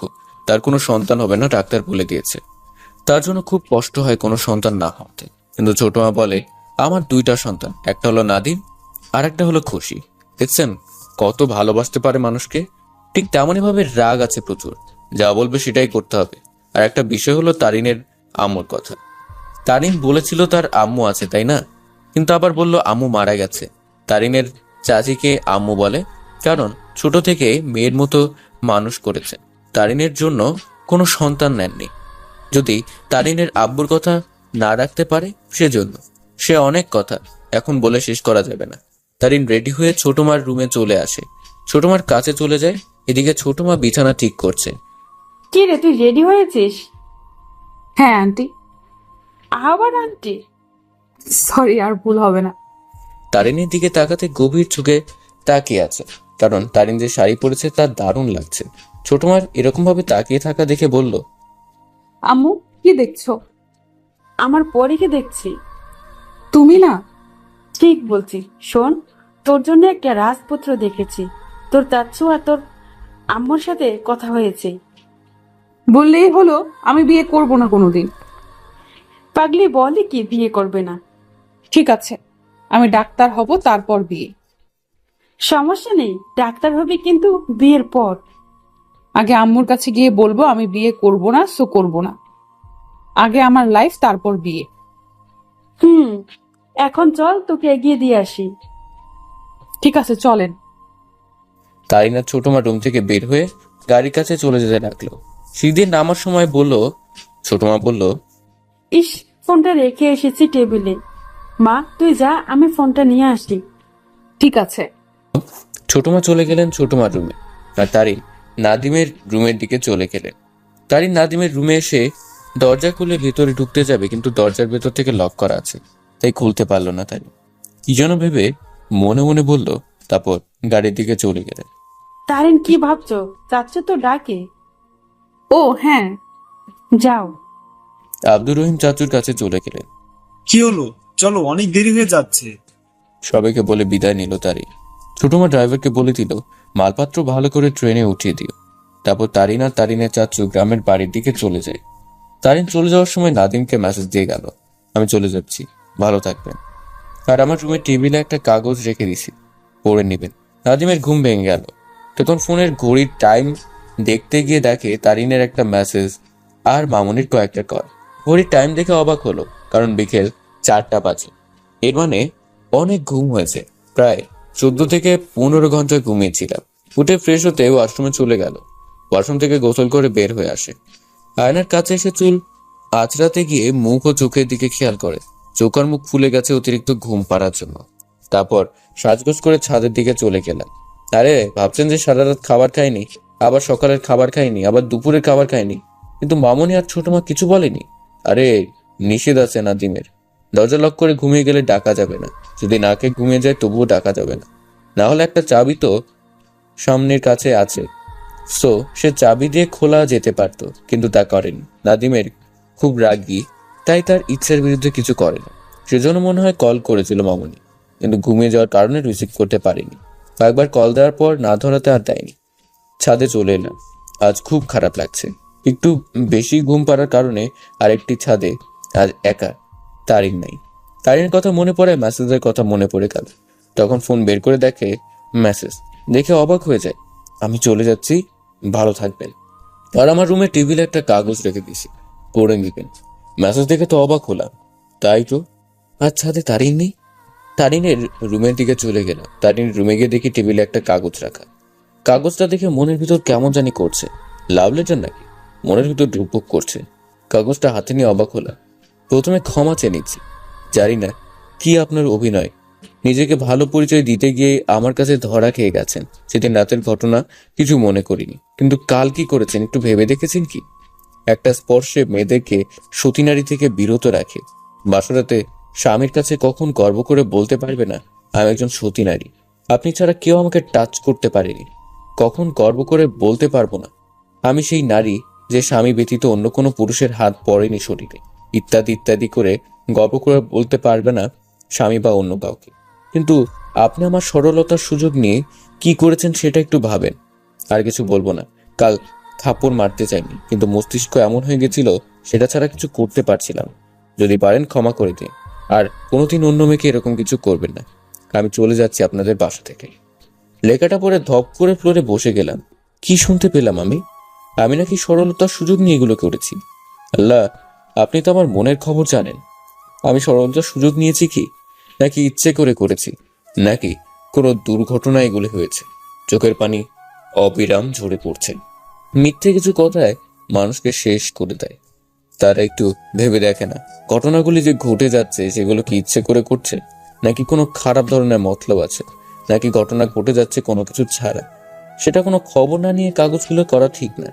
Speaker 2: তার কোনো সন্তান হবে না, ডাক্তার বলে দিয়েছে। তার জন্য খুব কষ্ট হয় কোনো সন্তান না হতে। কিন্তু ছোট মা বলে, আমার 2টা সন্তান, একটা হলো নাদিম আর একটা হলো খুশি। দেখছেন কত ভালোবাসতে পারে মানুষকে। ঠিক তেমনই ভাবে রাগ আছে প্রচুর, যা বলবে সেটাই করতে হবে। আর একটা বিষয় হলো তারিনের আম্মুর কথা। তারিন বলেছিল তার আম্মু আছে, তাই না? কিন্তু আবার বলল আম্মু মারা গেছে। তারিনের চাচিকে আম্মু বলে, কারণ ছোট থেকে মেয়ের মতো মানুষ করেছে। তারিনের জন্য কোনো সন্তান নেননি। যদি তারিনের আব্বুর কথা না রাখতে পারে সেজন্য। সে অনেক কথা এখন বলে শেষ করা যাবে না। তারিন রেডি হয়ে ছোট মার রুমে চলে আসে। ছোট মার কাছে চলে যায়। এদিকে ছোট মা বিছানা ঠিক করছে।
Speaker 4: কি রে, তুই রেডি হয়েছিস?
Speaker 1: হ্যাঁ আন্টি।
Speaker 4: আবার আন্টি?
Speaker 1: সরি, আর ভুল হবে না।
Speaker 2: তারিনের দিকে তাকাতে গভীর চোখে তাকিয়ে আছে, কারণ তারিন যে শাড়ি পরেছে তার দারুণ লাগছে। ছোট মার এরকম ভাবে তাকিয়ে থাকা দেখে বলল,
Speaker 1: আম্মু কি দেখছো?
Speaker 4: আমার পরীকে দেখছি।
Speaker 1: তুমি না?
Speaker 4: ঠিক বলছি। শোন, তোর জন্য একটা রাজপুত্র দেখেছি। তোর চাচ্ছু আর তোর আম্মুর সাথে কথা হয়েছে।
Speaker 1: বললেই হলো, আমি বিয়ে করব না কোনোদিন।
Speaker 4: পাগলি বলে কি বিয়ে করবে না?
Speaker 1: ঠিক আছে, আমি ডাক্তার হব, তারপর বিয়ে।
Speaker 4: সমস্যা নেই, ডাক্তার হবি কিন্তু বিয়ের পর।
Speaker 1: আগে আম্মুর কাছে গিয়ে বলবো আমি বিয়ে করব না, সো করব না। আগে আমার লাইফ, তারপর বিয়ে।
Speaker 4: এখন চল, তোকে এগিয়ে দিয়ে আসি।
Speaker 1: ঠিক আছে, চলেন।
Speaker 2: তারিনা ছোট মা রুম থেকে বের হয়ে গাড়ির কাছে চলে যেতে লাগলো। সিঁড়ি নামার সময় ছোট মা বলল,
Speaker 4: ইস, ফোনটা রেখে এসেছি টেবিলে। মা তুই যা, আমি ফোনটা নিয়ে আসি।
Speaker 1: ঠিক আছে।
Speaker 2: ছোট মা চলে গেলেন ছোট মার রুমে, আর তারিন নাদিমের রুমের দিকে চলে গেলেন। তারিন নাদিমের রুমে এসে দরজা খুলে ভেতরে ঢুকতে যাবে, কিন্তু দরজার ভেতর থেকে লক করা আছে, তাই খুলতে পারলো না। তারিন কি যেন ভেবে মনে মনে বলল, তারপর গাড়ির দিকে চলে গেলেন।
Speaker 4: তারিন কি ভাবছো? চাচ্ছ তো ডাকে।
Speaker 1: ও হ্যাঁ,
Speaker 4: যাও।
Speaker 2: আব্দুর রহিম চাচুর কাছে চলে গেলেন।
Speaker 6: কি হলো, চলো, অনেক দেরি হয়ে যাচ্ছে।
Speaker 2: সবাইকে বলে বিদায় নিল তারিন। ছোট মা ড্রাইভারকে বলে দিল, মালপত্র ভালো করে ট্রেনে উঠিয়ে দিও। তারপর তারিন আর তারিনের চাচু গ্রামের বাড়ির দিকে চলে যায়। তারিন চলে যাওয়ার সময় নাদিমকে মেসেজ দিয়ে গেল, আমি চলে যাচ্ছি, ভালো থাকবেন। আর আমার রুমের টেবিলে একটা কাগজ রেখে দিছি, পড়ে নেবেন। নাদিমের ঘুম ভেঙে গেল। তখন ফোনের ঘড়ির টাইম দেখতে গিয়ে দেখে তারিনের একটা মেসেজ আর মামুনির কয়েকটা কল। ঘড়ির টাইম দেখে অবাক হলো, কারণ বিকেল 4টা বাজে। এর মানে অনেক ঘুম হয়েছে, প্রায় 14 থেকে 15 ঘন্টা ঘুমিয়েছিলাম। উঠে ফ্রেশ হতে ওয়াশরুমে চলে গেল। ওয়াশরুম থেকে গোসল করে বের হয়ে আসে। আয়নার কাছে এসে চুল আঁচড়াতে গিয়ে মুখ ও চোখের দিকে খেয়াল করে, চোখ আর মুখ ফুলে গেছে অতিরিক্ত ঘুম পাড়ার জন্য। তারপর সাজগোজ করে ছাদের দিকে চলে গেলাম। আরে ভাবছেন যে সারা রাত খাবার খাইনি, আবার সকালের খাবার খাইনি, আবার দুপুরের খাবার খাইনি, কিন্তু মামনি আর ছোট মা কিছু বলেনি। আরে নিষেধ আছে নাদিমের, দরজা লক করে ঘুমিয়ে গেলে ডাকা যাবে না, যদি না খেয়ে ঘুমিয়ে যায় তবুও ডাকা যাবে না। না হলে একটা চাবি তো সামনের কাছে আছে, সো সে চাবি দিয়ে খোলা যেতে পারতো, কিন্তু তা করেনি। নাদিমের খুব রাগী, তাই তার ইচ্ছার বিরুদ্ধে কিছু করে না। সেজন্য মনে হয় কল করেছিল মামনি, কিন্তু ঘুমিয়ে যাওয়ার কারণে রিসিভ করতে পারিনি। কয়েকবার কল দেওয়ার পর না ধরাতে আর দেয়নি। ছাদে চলে এলাম। আজ খুব খারাপ লাগছে, একটু বেশি ঘুম পাড়ার কারণে আরেকটি ছাদে আজ একা। তারিন নাই। তারিনের কথা মনে পড়ে, মেসেজের কথা মনে পড়ে গেল। তখন ফোন বের করে দেখে মেসেজ, দেখে অবাক হয়ে যায়। আমি চলে যাচ্ছি, ভালো থাকবেন। আর আমার রুমে টেবিলে একটা কাগজ রেখে দিয়েছি, পড়ে নিবেন। মেসেজ দেখে তো অবাক হলাম, তাই তো আর ছাদে তারিন নেই। তারিনের রুমের দিকে চলে গেলাম। তারিনের রুমে গিয়ে দেখি টেবিলে একটা কাগজ রাখা। কাগজটা দেখে মনের ভিতর কেমন জানি করছে, লাভ লেটার নাকি, মনের ভিতর ঢুকপুক করছে। কাগজটা হাতে নিয়ে অবাক হলাম। প্রথমে ক্ষমা চেয়ে নিচ্ছি, জানি না কি আপনার অভিনয়, নিজেকে ভালো পরিচয় দিতে গিয়ে আমার কাছে ধরা খেয়ে গেছেন। সেদিন রাতের ঘটনা কিছু মনে করিনি, কিন্তু কাল কি করেছেন একটু ভেবে দেখেছেন কি? একটা স্পর্শে মেয়েদেরকে সতী নারী থেকে বিরত রাখে। বাসরাতে স্বামীর কাছে কখন গর্ব করে বলতে পারবে না আমি একজন সতী নারী, আপনি ছাড়া কেউ আমাকে টাচ করতে পারেনি। কখন গর্ব করে বলতে পারবো না আমি সেই নারী যে স্বামী ব্যতীত অন্য কোনো পুরুষের হাত পড়েনি শরীরে, ইত্যাদি ইত্যাদি করে গর্ব করে বলতে পারবে না স্বামী বা অন্য কাউকে। কিন্তু আপনি আমার সরলতার সুযোগ নিয়ে কি করেছেন সেটা একটু ভাবেন। আর কিছু বলবো না। কাল থাপ্পড় মারতে চাইনি, কিন্তু মস্তিষ্ক এমন হয়ে গেছিল সেটা ছাড়া কিছু করতে পারছিলাম। যদি পারেন ক্ষমা করে দিন, আর কোনোদিন অন্য মেয়েকে এরকম কিছু করবেন না। আমি চলে যাচ্ছি আপনাদের বাসা থেকে। লেখাটা পরে ধপ করে ফ্লোরে বসে গেলাম। কি শুনতে পেলাম আমি নাকি সরলতার সুযোগ নিয়ে এগুলো করেছি। আল্লাহ, আপনি তো আমার মনের খবর জানেন। আমি সরলতার সুযোগ নিয়েছি কি, নাকি ইচ্ছে করে করেছি, নাকি কোনো দুর্ঘটনা এগুলো হয়েছে? চোখের পানি অবিরাম ঝরে পড়ছে। মিথ্যে কিছু কথায় মানুষকে শেষ করে দেয়। তারা একটু ভেবে দেখে না ঘটনাগুলি যে ঘটে যাচ্ছে সেগুলো কি ইচ্ছে করে করছে, নাকি কোনো খারাপ ধরনের মতলব আছে, নাকি ঘটনা ঘটে যাচ্ছে কোনো কিছু ছাড়া। সেটা কোনো খবর না নিয়ে কাগজগুলো করা ঠিক না।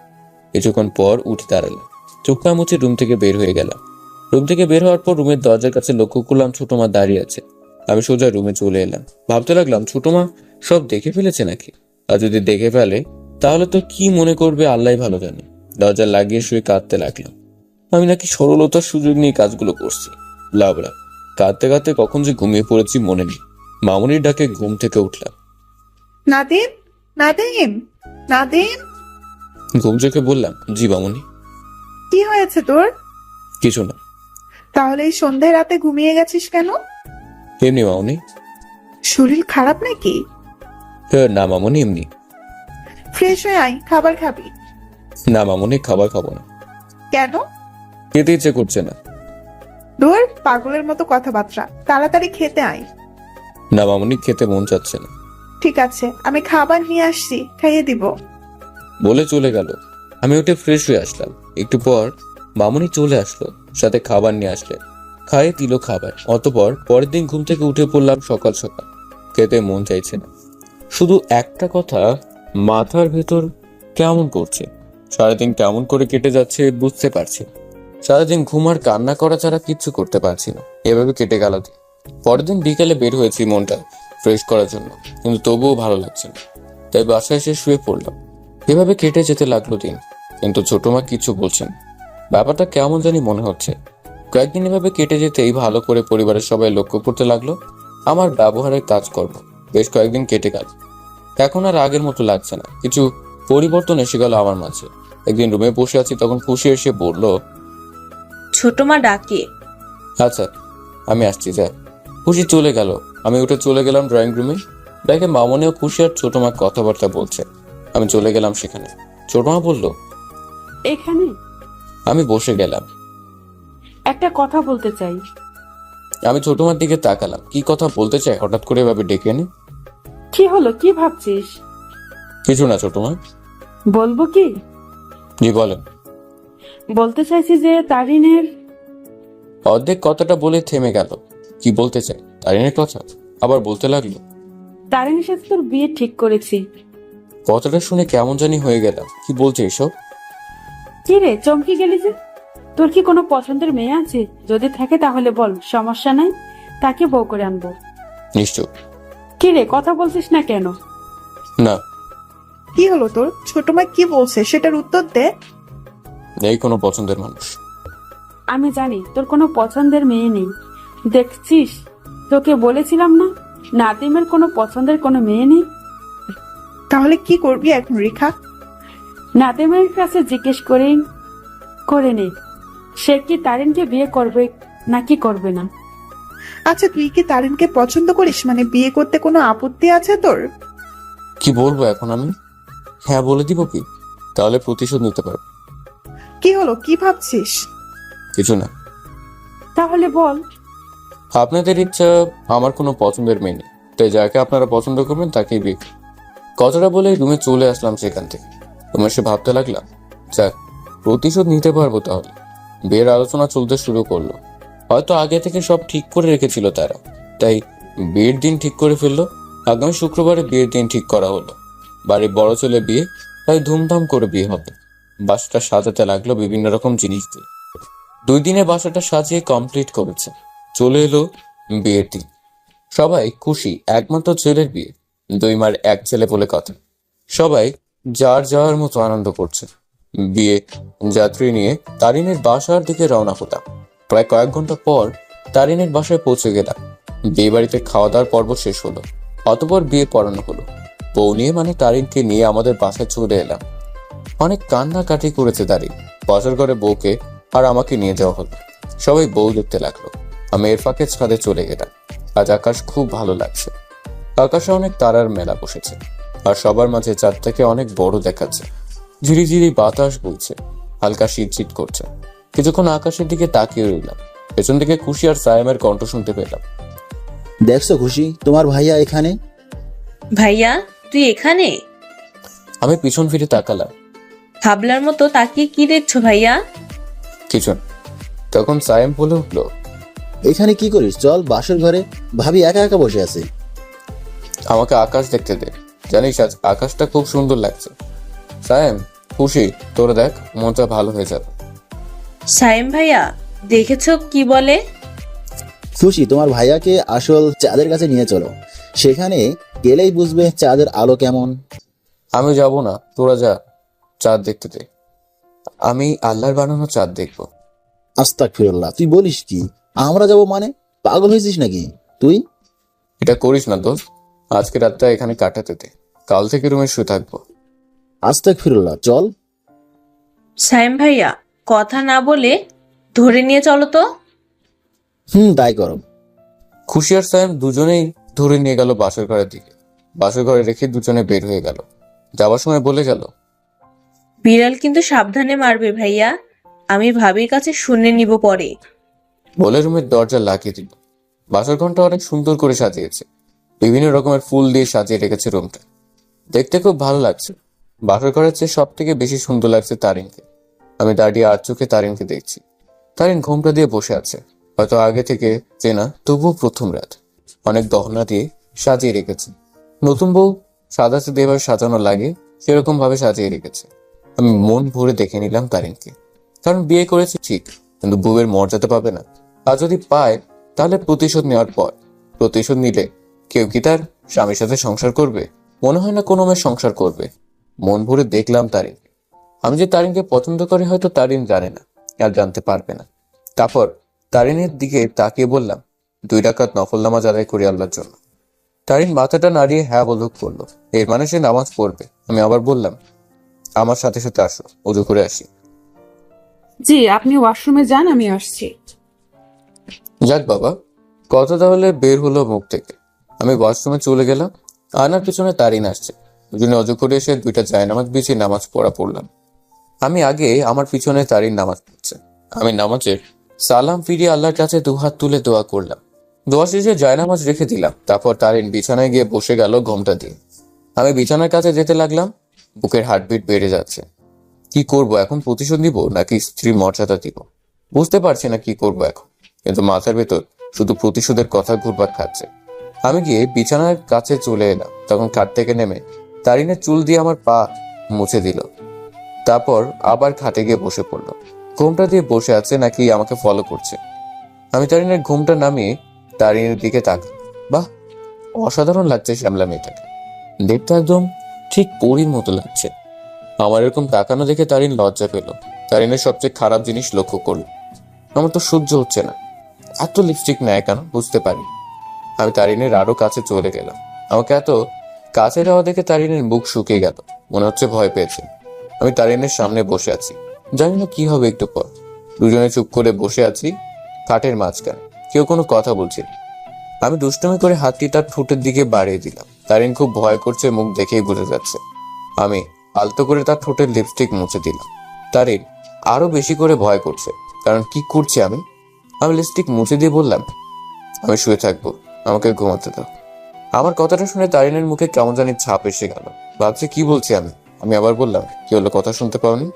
Speaker 2: কিছুক্ষণ পর উঠে দাঁড়ালাম, চোখটা মুছে রুম থেকে বের হয়ে গেলাম। রুম থেকে বের হওয়ার পর রুমের দরজার কাছে লক্ষ্য করলাম ছোট মা দাঁড়িয়ে আছে। আমি সোজা রুমে চলে এলাম। ভাবতে লাগলাম ছোট মা সব দেখে ফেলেছে নাকি, আর যদি দেখে ফেলে তাহলে তো কি মনে করবে আল্লাহ ভালো জানে। দরজা লাগিয়ে শুয়ে কাঁদতে লাগলাম। আমি নাকি সরলতার সুযোগ নিয়ে কাজগুলো করছি। লাবড়া, কাঁদতে কাঁদতে কখন যে ঘুমিয়ে পড়েছি মনে নেই। মামুনির ডাকে ঘুম থেকে উঠলাম।
Speaker 5: নাদিম, নাদিম, নাদিম,
Speaker 2: ঘুম চোখে বললাম, জি মামুনি।
Speaker 5: কি হয়েছে তোর?
Speaker 2: কিছু না।
Speaker 5: তাহলে এই সন্ধ্যায় রাতে ঘুমিয়ে গেছিস কেন?
Speaker 2: এমনি মামুনি।
Speaker 5: শরীর খারাপ নাকি?
Speaker 2: না মামুনি, এমনি।
Speaker 5: ফ্রেশ হয়ে আয়, খাবার খাবি।
Speaker 2: না মামুনি, খাবার খাবো না।
Speaker 5: কেন?
Speaker 2: খেতে ইচ্ছে করছে না।
Speaker 5: ধুর, পাগলের মতো কথাবার্তা, তাড়াতাড়ি খেতে আয়।
Speaker 2: না মামুনি, খেতে মন চাচ্ছে না।
Speaker 5: ঠিক আছে, আমি খাবার নিয়ে আসছি, খাইয়ে দিব।
Speaker 2: বলে চলে গেল। আমি উঠে ফ্রেশ হয়ে আসলাম। একটু পর মামুনি চলে আসলো, সাথে খাবার নিয়ে আসলেন। খায়ে দিল খাবার। অতঃপর পরের দিন ঘুম থেকে উঠে পড়লাম সকাল সকাল। খেতে মন চাইছে না, শুধু একটা কথা মাথার ভেতর কেমন করছে। সারাদিন কেমন করে কেটে যাচ্ছে বুঝতে পারছি না। সারাদিন ঘুম আর কান্না করা ছাড়া কিচ্ছু করতে পারছি না। এভাবে কেটে গেল দিন। পরের দিন বিকেলে বের হয়েছি মনটা ফ্রেশ করার জন্য, কিন্তু তবুও ভালো লাগছে না, তাই বাসায় এসে শুয়ে পড়লাম। এভাবে কেটে যেতে লাগলো দিন, কিন্তু ছোট মা কিছু বলছেন। ব্যাপারটা কেমন জানি মনে হচ্ছে। কয়েকদিন এভাবে কেটে যেতেই ভালো করে পরিবারের সবাই লক্ষ্য করতে লাগলো আমার ব্যবহারের কাজকর্ম। বেশ কয়েকদিন কেটে গেল, এখন আর আগের মতো লাগছে না। কিছু পরিবর্তন এসে গেল আমার মাঝে। একদিন রুমে বসে আছি, তখন খুশি এসে বলল,
Speaker 7: ছোট মা ডাকে।
Speaker 2: আচ্ছা আমি আসছি, যা। খুশি চলে গেল। আমি উঠে চলে গেলাম ড্রয়িং রুমে। দেখে মামনিও খুশি আর ছোট মা কথাবার্তা বলছে। আমি চলে গেলাম সেখানে। ছোট মা বলল,
Speaker 4: এখানে
Speaker 2: আমি বসে গেলাম।
Speaker 4: একটা কথা বলতে চাই।
Speaker 2: আমি ছোট মার দিকে তাকালাম। কি কথা বলতে চাই হঠাৎ করে এভাবে ডেকে এনে?
Speaker 4: কি হলো, কি ভাবছিস?
Speaker 2: কিছু না ছোট মা।
Speaker 4: বলবো কি?
Speaker 2: জি বলেন।
Speaker 4: বলতে চাইছি যে তারিনের
Speaker 2: অর্ধেক কথাটা বলে থেমে গেল। কি বলতে চাই? তারিনের কথা আবার বলতে লাগলো।
Speaker 4: তারিনের সাথে তোর বিয়ে ঠিক করেছি।
Speaker 2: কথাটা শুনে কেমন জানি হয়ে গেলাম। কি বলছে এসব?
Speaker 4: কি রে, চমকে গেলি যে? তোর কি কোনো পছন্দের মেয়ে আছে? যদি থাকে তাহলে বল, সমস্যা নাই, তাকে বউ করে আনবো।
Speaker 2: নিশ্চয়।
Speaker 4: কি রে, কথা বলছিস না কেন?
Speaker 2: না,
Speaker 5: কি হলো তোর? ছোট মা কি বলছে সেটার উত্তর দে।
Speaker 2: নেই কোনো পছন্দের মানুষ।
Speaker 4: আমি জানি তোর কোনো পছন্দের মেয়ে নেই। দেখছিস, তোকে বলেছিলাম না নাদিমের কোনো পছন্দের কোনো মেয়ে নেই।
Speaker 5: তাহলে কি করবি এখন রেখা?
Speaker 4: নাদিমের কাছে জিজ্ঞেস করে নে সে কি তারিনকে বিয়ে করবে নাকি করবে না।
Speaker 5: আচ্ছা তুই কি তারিনকে পছন্দ করিস? মানে বিয়ে করতে কোনো আপত্তি আছে তোর?
Speaker 2: কি বলবো এখন আমি? হ্যাঁ বলে দিব কি? তাহলে প্রতিশোধ নিতে পারবো।
Speaker 5: কি হলো, কি ভাবছিস?
Speaker 2: কিছু না।
Speaker 4: তাহলে বল।
Speaker 2: আপনাদের ইচ্ছা, আমার কোনো পছন্দের মেয়ে নেই, তাই যাকে আপনারা পছন্দ করবেন তাকেই বিয়ে করবেন। কথাটা বলে রুমে চলে আসলাম। সেখান থেকে রুমে এসে ভাবতে লাগলাম, যাক প্রতিশোধ নিতে পারবো তাহলে। বিয়ের আলোচনা চলতে শুরু করলো। হয়তো আগে থেকে সব ঠিক করে রেখেছিল তারা, তাই বিয়ের দিন ঠিক করে ফেললো। আগামী শুক্রবারে বিয়ের দিন ঠিক করা হলো। বাড়ির বড় ছেলে বিয়ে, তাই ধুমধাম করে বিয়ে হবে। বাসাটা সাজাতে লাগলো বিভিন্ন রকম জিনিস দিয়ে। 2 দিনে বাসাটা সাজিয়ে কমপ্লিট করেছে। চলে এলো বিয়ের দিন। সবাই খুশি, একমাত্র ছেলের বিয়ে। 2 মার 1 ছেলে বলে কথা। সবাই যার যার মতো আনন্দ করছে। বিয়ে যাত্রী নিয়ে তারিনের বাসার দিকে রওনা হতাম। প্রায় কয়েক ঘন্টা পর তারিনের বাসায় পৌঁছে গেলাম। বিয়ে বাড়িতে খাওয়া দাওয়ার পর্ব শেষ হলো। অতঃপর বিয়ে পড়ানো হলো। বউ নিয়ে মানে তারিনকে নিয়ে আমাদের বাসায় চলে এলাম। অনেক কান্নাকাটি করেছে তারিন। বাসর ঘরে বউকে আর আমাকে নিয়ে যাওয়া হলো। সবাই বউ দেখতে লাগলো। আমি এর ফাঁকে ছাদে চলে গেলাম। আজ আকাশ খুব ভালো লাগছে। আকাশে অনেক তারার মেলা বসেছে, আর সবার মাঝে চাঁদটাকে অনেক বড় দেখাচ্ছে। ঝিরিঝিরি বাতাস বইছে, হালকা শীত করছে। কিছুক্ষণ আকাশের দিকে তাকিয়ে রইলাম। পেছন থেকে খুশি আর সায়েমের কণ্ঠ শুনতে পেলাম।
Speaker 3: দেখছো খুশি, তোমার ভাইয়া এখানে।
Speaker 7: ভাইয়া তুই এখানে?
Speaker 2: আমি পিছন ফিরে তাকালাম।
Speaker 7: ভাবলার মতো তাকিয়ে কি দেখছো ভাইয়া?
Speaker 2: কিছু না। তখন সায়েম বলে উঠলো,
Speaker 3: এখানে কি করিস? চল বাসর ঘরে, ভাবি একা একা বসে আছে।
Speaker 2: আমাকে আকাশ দেখতে দে। জানিস আজ আকাশটা খুব সুন্দর লাগছে। সায়েম, খুশি, তোরা দেখ, মনটা ভালো হয়ে যাবে।
Speaker 7: সাইম ভাইয়া দেখেছো কি বলে?
Speaker 3: খুশি, তোমার ভাইয়াকে আসল চাঁদের কাছে নিয়ে চলো। সেখানে গেলেই বুঝবে চাঁদের আলো কেমন।
Speaker 2: আমি যাব না, তোরা যা, চাঁদ দেখতে দে। আমি আল্লাহর বানানো চাঁদ দেখবো।
Speaker 3: আস্তাগফিরুল্লাহ, তুই বলিস কি? আমরা যাব মানে? পাগল হয়েছিস নাকি তুই?
Speaker 2: এটা করিস না দোস্ত। আজকে রাতটা এখানে কাটাতে দে, কাল থেকে রুমে শুয়ে থাকবো।
Speaker 3: আস্তাগফিরুল্লাহ, চল।
Speaker 7: সাইম ভাইয়া কথা না বলে ধরে নিয়ে চলো তো।
Speaker 3: তাই করো।
Speaker 2: খুশি আর সায়েম দুজনেই ধরে নিয়ে গেল বাসর ঘরের দিকে। বাসর ঘরে রেখে দুজনে বের হয়ে গেল। যাওয়ার সময় বলে গেল,
Speaker 7: বিড়াল কিন্তু সাবধানে মারবে ভাইয়া, আমি ভাবির কাছে শুনে নিব পরে।
Speaker 2: বলে রুমের দরজা লাগিয়ে দিল। বাসর ঘরটা অনেক সুন্দর করে সাজিয়েছে। বিভিন্ন রকমের ফুল দিয়ে সাজিয়ে রেখেছে রুমটা। দেখতে খুব ভালো লাগছে। বাসর ঘরের চেয়ে সব থেকে বেশি সুন্দর লাগছে তারিনকে। আমি দাঁড়িয়ে আর চোখে তারিনকে দেখছি। তারিন ঘোমটা দিয়ে বসে আছে। হয়তো আগে থেকে চেনা, তবুও প্রথম রাত। অনেক গহনা দিয়ে সাজিয়ে রেখেছে। নতুন বউ সাদা সাদা এবার সাজানো লাগে সেরকম ভাবে সাজিয়ে রেখেছে। আমি মন ভরে দেখে নিলাম তারিনকে। কারণ বিয়ে করেছে ঠিক, কিন্তু বউয়ের মর্যাদা পাবে না। আর যদি পায় তাহলে প্রতিশোধ নেওয়ার পর। প্রতিশোধ নিলে কেউ কি তার স্বামীর সাথে সংসার করবে? মনে হয় না কোনো মেয়ে সংসার করবে। মন ভরে দেখলাম তারিনকে। আমি যে তারিনকে পছন্দ করি হয়তো তারিন জানে না, আর জানতে পারবে না। তারপর তারিনের দিকে তাকিয়ে বললাম, 2 রাকাত নফল নামাজ আদায় করি আল্লাহর জন্য। তারিন মাথাটা নাড়িয়ে হ্যাঁ বলুক করলো। এর মানে সে নামাজ পড়বে। আমি আবার বললাম, আমার সাথে সাথে আসো, ওযু করে আসি।
Speaker 1: জি, আপনি ওয়াশরুমে যান, আমি আসছি।
Speaker 2: যাক বাবা, কথা তাহলে বের হলো মুখ থেকে। আমি ওয়াশরুমে চলে গেলাম। আয়নার পিছনে তারিন আসছে। দুজনে অজু করে এসে 2টা জায়নামাজ বিছিয়ে নামাজ পড়লাম। আমি আগে, আমার পিছনে তারিন নামাজ পড়ছে। আমি নামাজের সালাম ফিরিয়ে আল্লাহর কাছে 2 হাত তুলে দোয়া করলাম। দোয়া শেষে জায়নামাজ রেখে দিলাম। তারপর তারিন বিছানায় গিয়ে বসে গেল ঘোমটা দিয়ে। আমি বিছানার কাছে যেতে লাগলাম। বুকের হার্টবিট বেড়ে যাচ্ছে। কি করব এখন? প্রতিশোধ নিব নাকি স্ত্রীর মর্যাদা দিব? বুঝতে পারছি না কি করব এখন, কিন্তু মাথার ভেতর শুধু প্রতিশোধের কথা ঘুরপাক খাচ্ছে। আমি গিয়ে বিছানার কাছে চলে এলাম। তখন খাট থেকে নেমে তারিনের চুল দিয়ে আমার পা মুছে দিল। তারপর আবার খাটে গিয়ে বসে পড়লো। ঘুমটা দিয়ে বসে আছে নাকি আমাকে ফলো করছে? আমি তারিনের ঘুমটা নামিয়ে তারিনের দিকে তাকাই। বাহ, অসাধারণ লাগছে শ্যামলা মেয়েটাকে। দেখতে একদম ঠিক পরীর মতো লাগছে। আমার এরকম তাকানো দেখে তারিন লজ্জা পেল। তারিনের সবচেয়ে খারাপ জিনিস লক্ষ্য করলো। আমার তো সহ্য হচ্ছে না। এত লিপস্টিক নেয় কেন বুঝতে পারি। আমি তারিনের আরো কাছে চলে গেলাম। আমাকে এত কাছে যাওয়া দেখে তারিনের বুক শুকিয়ে গেল। মনে হচ্ছে ভয় পেয়েছে। আমি তারিনের সামনে বসে আছি। জানি না কি হবে একটু পর। দুজনে চুপ করে বসে আছি খাটের মাঝখানে। কেউ কোনো কথা বলছে না। আমি দুষ্টুমি করে হাতটি তার ঠোঁটের দিকে বাড়িয়ে দিলাম। তারিন খুব ভয় করছে, মুখ দেখেই বোঝা যাচ্ছে। আমি আলতো করে তার ঠোঁটের লিপস্টিক মুছে দিলাম। তারিন আরো বেশি করে ভয় করছে। কারণ কি করছি আমি? আমি লিপস্টিক মুছে দিয়ে বললাম, আমি শুয়ে থাকবো, আমাকে ঘুমাতে দাও। আমার কথাটা শুনে তারিনের মুখে কেমন জানি ছাপ এসে গেল। ভাবছে কি বলছি আমি। আমি আবার বললাম, কি হলো, কথা শুনতে পাওনি?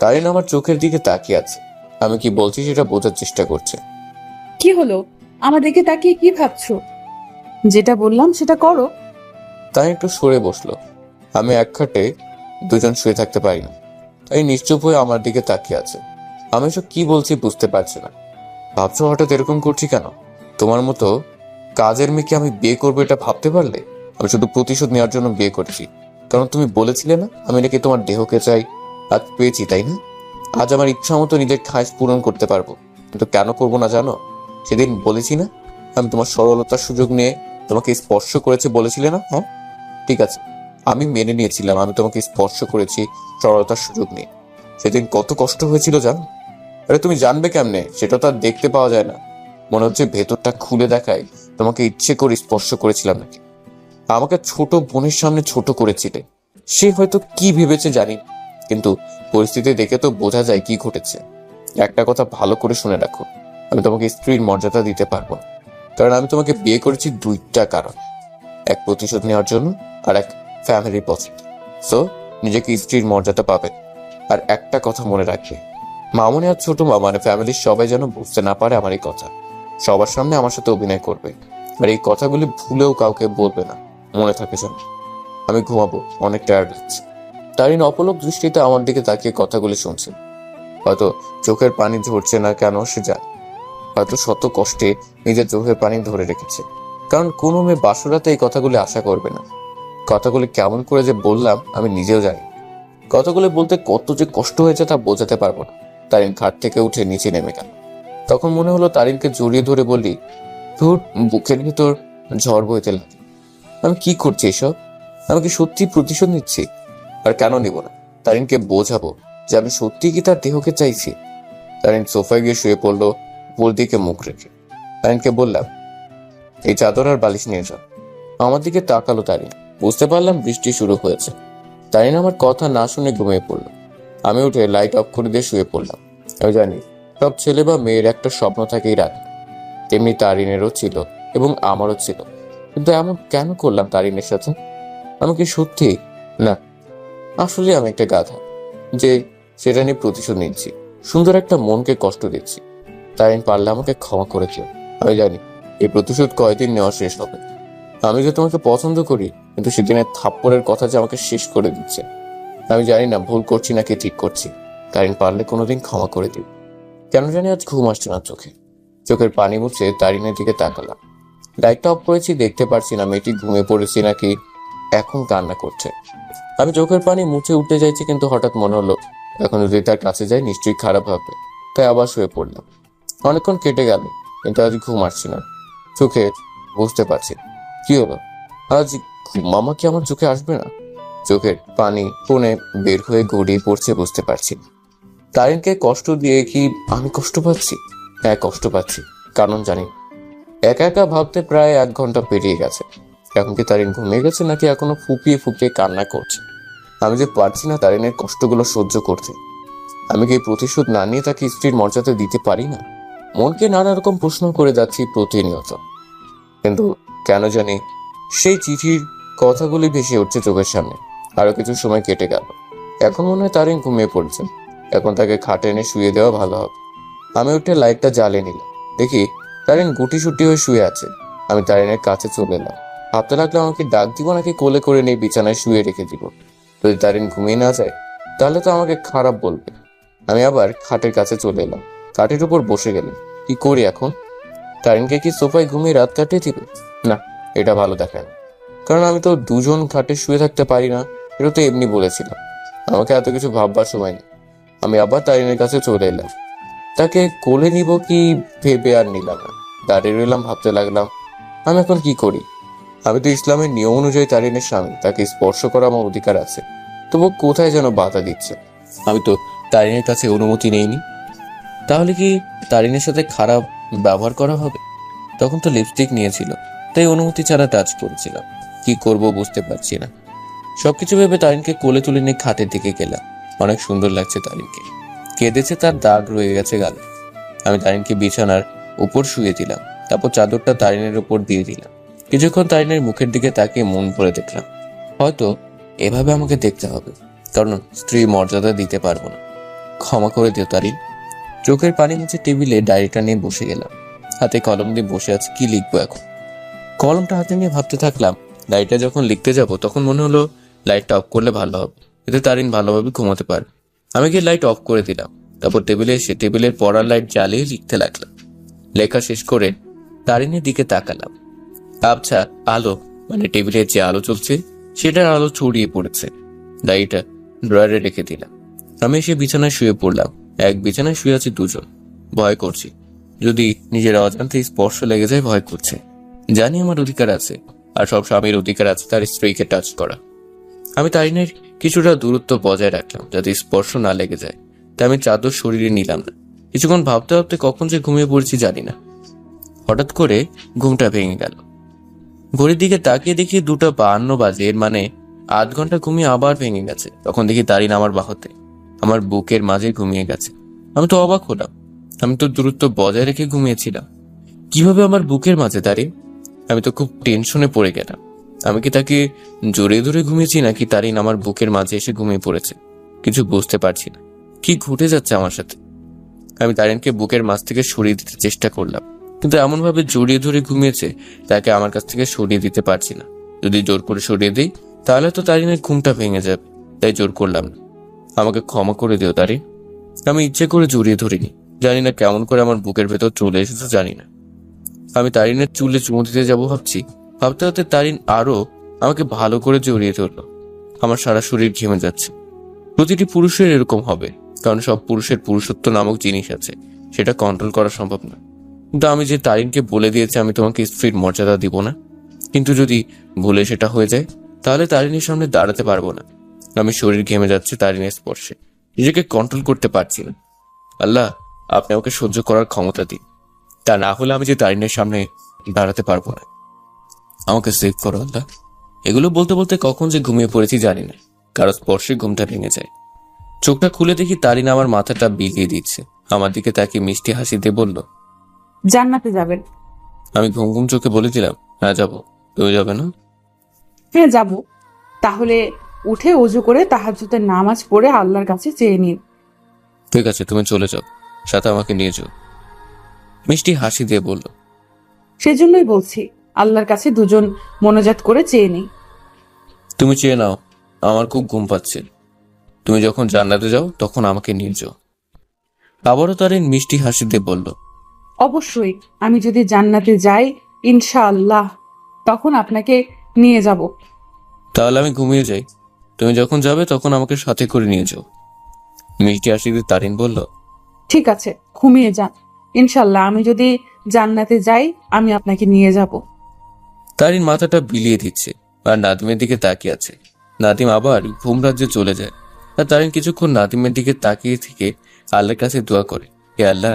Speaker 2: তারিন আমার চোখের দিকে তাকিয়ে আছে। আমি কি বলছি সেটা বোঝার চেষ্টা করছে।
Speaker 1: কি হলো? আমার দিকে তাকিয়ে কি ভাবছো? যেটা বললাম সেটা করো।
Speaker 2: তাই একটু সরে বসলো। আমি এক খাটে দুজন শুয়ে থাকতে পারি না। তাই নিশ্চুপ হয়ে আমার দিকে তাকিয়ে আছে। আমি সব কি বলছি বুঝতে পারছি না। ভাবছো হঠাৎ এরকম করছি কেন? তোমার মতো কাজের মেয়েকে আমি বিয়ে করবো এটা ভাবতে পারলে? আমি শুধু প্রতিশোধ নেওয়ার জন্য বিয়ে করছি। কারণ তুমি বলেছিলে না আমি নাকি তোমার দেহকে চাই। আজ পেয়েছি, তাই না? আজ আমার ইচ্ছা মতো নিজের খায়েশ পূরণ করতে পারবো। কিন্তু কেন করবো না জানো? সেদিন বলেছি না আমি তোমার সরলতার সুযোগ নিয়ে তোমাকে স্পর্শ করেছে, বলেছিলে না? হ্যাঁ, ঠিক আছে, আমি মেনে নিয়েছিলাম আমি তোমাকে স্পর্শ করেছি সরলতার সুযোগ নিয়ে। সেদিন কত কষ্ট হয়েছিল জানো? আরে তুমি জানবে কেমনে? সেটা তো আর দেখতে পাওয়া যায় না। মনে হচ্ছে ভেতরটা খুলে দেখায় তোমাকে ইচ্ছে করে স্পর্শ করেছিলাম নাকি। আমাকে ছোট বোনের সামনে ছোট করেছিলে। সে হয়তো কি ভেবেছে জানি, কিন্তু পরিস্থিতি দেখে তো বোঝা যায় কি ঘটেছে। একটা কথা ভালো করে শুনে রাখো, আমি তোমাকে স্ত্রীর মর্যাদা দিতে পারবো না। কারণ আমি তোমাকে বিয়ে করেছি 2টা কারণ, এক প্রতিশোধ নেওয়ার জন্য আর এক ফ্যামিলির পছন্দ। সো নিজেকে স্ত্রীর মর্যাদা পাবে। আর একটা কথা মনে রাখবে, মামনি আর ছোট মা মানে ফ্যামিলির সবাই যেন বুঝতে না পারে আমার এই কথা। সবার সামনে আমার সাথে অভিনয় করবে, আর এই কথাগুলি ভুলেও কাউকে বলবে না। মনে থাকে যেন। আমি ঘুমাবো, অনেক টায়ার্ড লাগছে। তারিন অপলক দৃষ্টিতে আমার দিকে তাকিয়ে কথাগুলি শুনছে। হয়তো চোখের পানি ঝরছে না কেন সে জানে। হয়তো শত কষ্টে নিজের চোখের পানি ধরে রেখেছে। কারণ কোনো মেয়ে বাসরাতে এই কথাগুলি আশা করবে না। কথাগুলি কেমন করে যে বললাম আমি নিজেও জানি। কথাগুলি বলতে কত যে কষ্ট হয়েছে তা বোঝাতে পারবো না। তারিন খাট থেকে উঠে নিচে নেমে গেল। তখন মনে হলো তারিনকে জড়িয়ে ধরে বলি, তোর বুকের ভিতর ঝড় বইতে লাগে। আমি কি করছি এসব? আমি কি সত্যি প্রতিশোধ নিচ্ছি? আর কেন নিব না? তারিনকে বোঝাবো যে আমি সত্যি কি তার দেহকে চাইছি। তারিন সোফায় গিয়ে শুয়ে পড়লো উপর দিকে মুখ রেখে। তারিনকে বললাম, এই চাদর আর বালিশ নিয়ে যাও। আমার দিকে তাকালো তারিন। বুঝতে পারলাম বৃষ্টি শুরু হয়েছে। তারিন আমার কথা না শুনে ঘুমিয়ে পড়লো। আমি উঠে লাইট অফ করে দিয়ে শুয়ে পড়লাম। আমি জানি সব ছেলে বা মেয়ের একটা স্বপ্ন থাকেই রাত। তেমনি তারিনেরও ছিল এবং আমারও ছিল। কিন্তু এমন কেন করলাম তারিনের সাথে? আমি কি সত্যি? না, আসলে আমি একটা গাধা যে সেটা নিয়ে প্রতিশোধ নিচ্ছি। সুন্দর একটা মনকে কষ্ট দিচ্ছি। তারিন পারলে আমাকে ক্ষমা করে দিও। আমি জানি এই প্রতিশোধ কয়দিন নেওয়া শেষ হবে। আমি যে তোমাকে পছন্দ করি, কিন্তু সেদিনের থাপ্পড়ের কথা যে আমাকে শেষ করে দিচ্ছে। আমি জানি না ভুল করছি নাকি ঠিক করছি। তারিন পারলে কোনোদিন ক্ষমা করে দিও। কেন জানি আজ ঘুম আসছে না চোখে। চোখের পানি মুছে তারিনের দিকে তাকালাম। লাইটটা অফ করেছি, দেখতে পারছি না মেয়েটি ঘুমিয়ে পড়েছি নাকি এখন কান্না করছে। আমি চোখের পানি মুছে উঠতে চাইছি, কিন্তু হঠাৎ মনে হলো এখন যদি তার কাছে যাই নিশ্চয়ই খারাপ হবে। তাই আবার শুয়ে পড়লাম। অনেকক্ষণ কেটে গেল, কিন্তু আজ ঘুম আসছে না চোখে। বুঝতে পারছি না কি হলো। আজ মামা কি আমার চোখে আসবে না? চোখের পানি কোণে বের হয়ে গড়িয়ে পড়ছে, বুঝতে পারছি না। তারিনকে কষ্ট দিয়ে কি আমি কষ্ট পাচ্ছি? হ্যাঁ, কষ্ট পাচ্ছি, কারণ জানি না। একা একা ভাবতে প্রায় 1 ঘন্টা পেরিয়ে গেছে। এখন কি তারিন ঘুমিয়ে গেছে নাকি এখনো ফুপিয়ে ফুপিয়ে কান্না করছে? আমি যে পারছি না তারিনের কষ্টগুলো সহ্য করতে। আমি কি প্রতিশোধ না নিয়ে তাকে স্ত্রীর মর্যাদা দিতে পারি না? মনকে নানা রকম প্রশ্ন করে যাচ্ছি প্রতিনিয়ত, কিন্তু কেন জানি সেই চিঠির কথাগুলি ভেসে উঠছে চোখের সামনে। আরো কিছু সময় কেটে গেল। এখন মনে হয় তারিন ঘুমিয়ে পড়ছে। এখন তাকে খাটে এনে শুয়ে দেওয়া ভালো হবে। আমি উঠে লাইটটা জ্বালিয়ে নিলাম। দেখি তারিন গুটিসুটি হয়ে শুয়ে আছে। আমি তারিনের কাছে চলে এলাম। ভাবতে লাগলাম আমাকে ডাক দিব নাকি কোলে করে নিয়ে বিছানায় শুয়ে রেখে দিব। যদি তারিন ঘুমিয়ে না যায় তাহলে তো আমাকে খারাপ বলবে। আমি আবার খাটের কাছে চলে এলাম। খাটের উপর বসে গেলাম। কি করি এখন? তারিনকে কি সোফায় ঘুমিয়ে রাত কাটিয়ে দিব? না, এটা ভালো দেখায় না। কারণ আমি তো দুজন খাটে শুয়ে থাকতে পারি না, এটা তো এমনি বলেছিলাম। আমাকে এত কিছু ভাববার সময় নেই। আমি আবার তারিনের কাছে চলে এলাম। তাকে কোলে নিব কি ভেবে আর নিলাম না। দাঁড়িয়ে রইলাম, ভাবতে লাগলাম আমি এখন কি করি। আমি তো ইসলামের নিয়ম অনুযায়ী তারিনের স্বামী, তাকে স্পর্শ করা আমার অধিকার আছে। তবু কোথায় যেন বাধা দিচ্ছে। আমি তো তারিনের কাছে অনুমতি নেইনি। তাহলে কি তারিনের সাথে খারাপ ব্যবহার করা হবে? তখন তো লিপস্টিক নিয়েছিল, তাই অনুমতি ছাড়া টাচ করেছিলাম। কি করব বুঝতে পারছি না। সবকিছু ভেবে তারিনকে কোলে তুলে নিয়ে খাটের দিকে গেলাম। অনেক সুন্দর লাগছে তারিনকে। কেঁদেছে, তার দাগ রয়ে গেছে গালে। আমি তারিনকে বিছানার উপর শুয়ে দিলাম। তারপর চাদরটা তারিনের উপর দিয়ে দিলাম। কিছুক্ষণ তারিনের মুখের দিকে তাকিয়ে মন ভরে দেখলাম। হয়তো এভাবে আমাকে দেখতে হবে, কারণ স্ত্রী মর্যাদা দিতে পারবো না। ক্ষমা করে দিও তারিন। চোখের পানি মুছে টেবিলে ডায়েরিটা নিয়ে বসে গেলাম। হাতে কলম দিয়ে বসে আছি, কি লিখবো এখন। কলমটা হাতে নিয়ে ভাবতে থাকলাম। ডায়েরিটা যখন লিখতে যাব তখন মনে হলো লাইটটা অফ করলে ভালো হবে, এতে তারিন ভালোভাবে ঘুমাতে পারবে। আমি গিয়ে লাইট অফ করে দিলাম। তারপর টেবিলে এসে টেবিলের পড়ার লাইট জ্বালিয়ে লিখতে লাগলাম। লেখা শেষ করে তারিনের দিকে তাকালাম। আবছা আলো, মানে টেবিলের যে আলো চলছে সেটার আলো ছড়িয়ে পড়েছে। ডায়েরিটা ড্রয়ারে রেখে দিলাম। আমি এসে বিছানায় শুয়ে পড়লাম। এক বিছানায় শুয়ে আছে দুজন। ভয় করছি, যদি নিজের অজান্তে স্পর্শ লেগে যায় ভয় করছে। জানি আমার অধিকার আছে, আর সব স্বামীর অধিকার আছে তার স্ত্রীকে টাচ করা। আমি তারিনের কিছুটা দূরত্ব বজায় রাখলাম যাতে স্পর্শ না লেগে যায়। তাই আমি চাদর শরীরে নিলাম না। কিছুক্ষণ ভাবতে ভাবতে কখন যে ঘুমিয়ে পড়েছি জানি না। হঠাৎ করে ঘুমটা ভেঙে গেল। ঘড়ির দিকে তাকিয়ে দেখি 2:52 বাজে, এর মানে 8 ঘন্টা ঘুমিয়ে আবার ভেঙে গেছে। তখন দেখি তারিন আমার বাহুতে, আমার বুকের মাঝে ঘুমিয়ে গেছে। আমি তো অবাক হলাম। আমি তো দূরত্ব বজায় রেখে ঘুমিয়েছিলাম। কিভাবে আমার বুকের মাঝে তারিন? আমি তো খুব টেনশনে পড়ে গেলাম। আমি কি তাকে জড়িয়ে ধরে ঘুমিয়েছি নাকি তারিন আমার বুকের মাঝে এসে ঘুমিয়ে পড়েছে? কিছু বুঝতে পারছি না। কি ঘটে যাচ্ছে আমার সাথে? আমি তারিনকে বুকের মাঝ থেকে সরিয়ে দিতে চেষ্টা করলাম, কিন্তু এমনভাবে জড়িয়ে ধরে ঘুমিয়েছে তাকে আমার কাছ থেকে সরিয়ে দিতে পারছি না। যদি জোর করে সরিয়ে দিই তাহলে তো তারিনের ঘুমটা ভেঙে যাবে, তাই জোর করলাম না। আমাকে ক্ষমা করে দিও তারিন। আমি ইচ্ছে করে জড়িয়ে ধরিনি। জানি না কেমন করে আমার বুকের ভেতর চলে এসেছে, জানি না। আমি তারিনের চুলে চুমু দিতে যাবো ভাবছি, ভাবতে ভাবতে তারিন আরো আমাকে ভালো করে জড়িয়ে ধরলো। আমার সারা শরীর ঘেমে যাচ্ছে। প্রতিটি পুরুষের এরকম হবে, কারণ সব পুরুষের পুরুষত্ব নামক জিনিস আছে, সেটা কন্ট্রোল করা সম্ভব না। কিন্তু আমি যে তারিনকে বলে দিয়েছি আমি তোমাকে স্ত্রীর মর্যাদা দিব না, কিন্তু যদি ভুলে সেটা হয়ে যায় তাহলে তারিনের সামনে দাঁড়াতে পারবো না। আমি শরীর ঘেমে যাচ্ছে তারিনের স্পর্শে, নিজেকে কন্ট্রোল করতে পারছি না। আল্লাহ, আপনি আমাকে সহ্য করার ক্ষমতা দিন, তা না হলে আমি যে তারিনের সামনে দাঁড়াতে পারবো না। আমাকে সেভ করো আল্লাহ। এগুলো বলতে বলতে কখন যে ঘুমিয়ে পড়েছি জানি না। কারো স্পর্শে ঘুমটা ভেঙে যায়। চোখটা খুলে দেখি তারিন আমার মাথাটা বিলিয়ে দিচ্ছে। আমার দিকে তাকে মিষ্টি হাসি দিয়ে বলল,
Speaker 1: জান্নাতে যাবেন।
Speaker 2: আমি ঘুম ঘুম চোখে বলে দিলাম, হ্যাঁ যাবো। তুমি যাবে না?
Speaker 1: হ্যাঁ যাব। তাহলে উঠে অজু করে তাহাজ্জুদের নামাজ পড়ে আল্লাহর কাছে চেয়ে নিন।
Speaker 2: ঠিক আছে, তুমি চলে যাও, সাথে আমাকে নিয়ে যাও। মিষ্টি হাসি দিয়ে বলল,
Speaker 1: সেজন্যই বলছি আল্লাহর কাছে দুজন মোনাজাত করে চেয়ে নেই।
Speaker 2: তুমি চেয়ে নাও, আমার খুব ঘুম পাচ্ছে। তুমি যখন জান্নাতে যাও তখন আমাকে নিয়ে যাও। আবারও তারিন মিষ্টি হাসি দিয়ে বলল,
Speaker 1: অবশ্যই আমি যদি জান্নাতে যাই ইনশাআল্লাহ তখন আপনাকে নিয়ে যাব।
Speaker 2: তাহলে আমি ঘুমিয়ে যাই, তুমি যখন যাবে তখন আমাকে সাথে করে নিয়ে যাও। মিষ্টি হাসি দিয়ে তারিন বলল,
Speaker 1: ঠিক আছে, ঘুমিয়ে যান। ইনশাআল্লাহ আমি যদি জান্নাতে যাই আমি আপনাকে নিয়ে যাব।
Speaker 2: তারিন মাথাটা বিলিয়ে দিচ্ছে আর নাদিমের দিকে তাকিয়ে আছে। নাদিম আবার ঘুম রাজ্যে চলে যায় আর তারিন কিছুক্ষণ নাদিমের দিকে তাকিয়ে থেকে আল্লাহর কাছে দোয়া করে, হে আল্লাহ,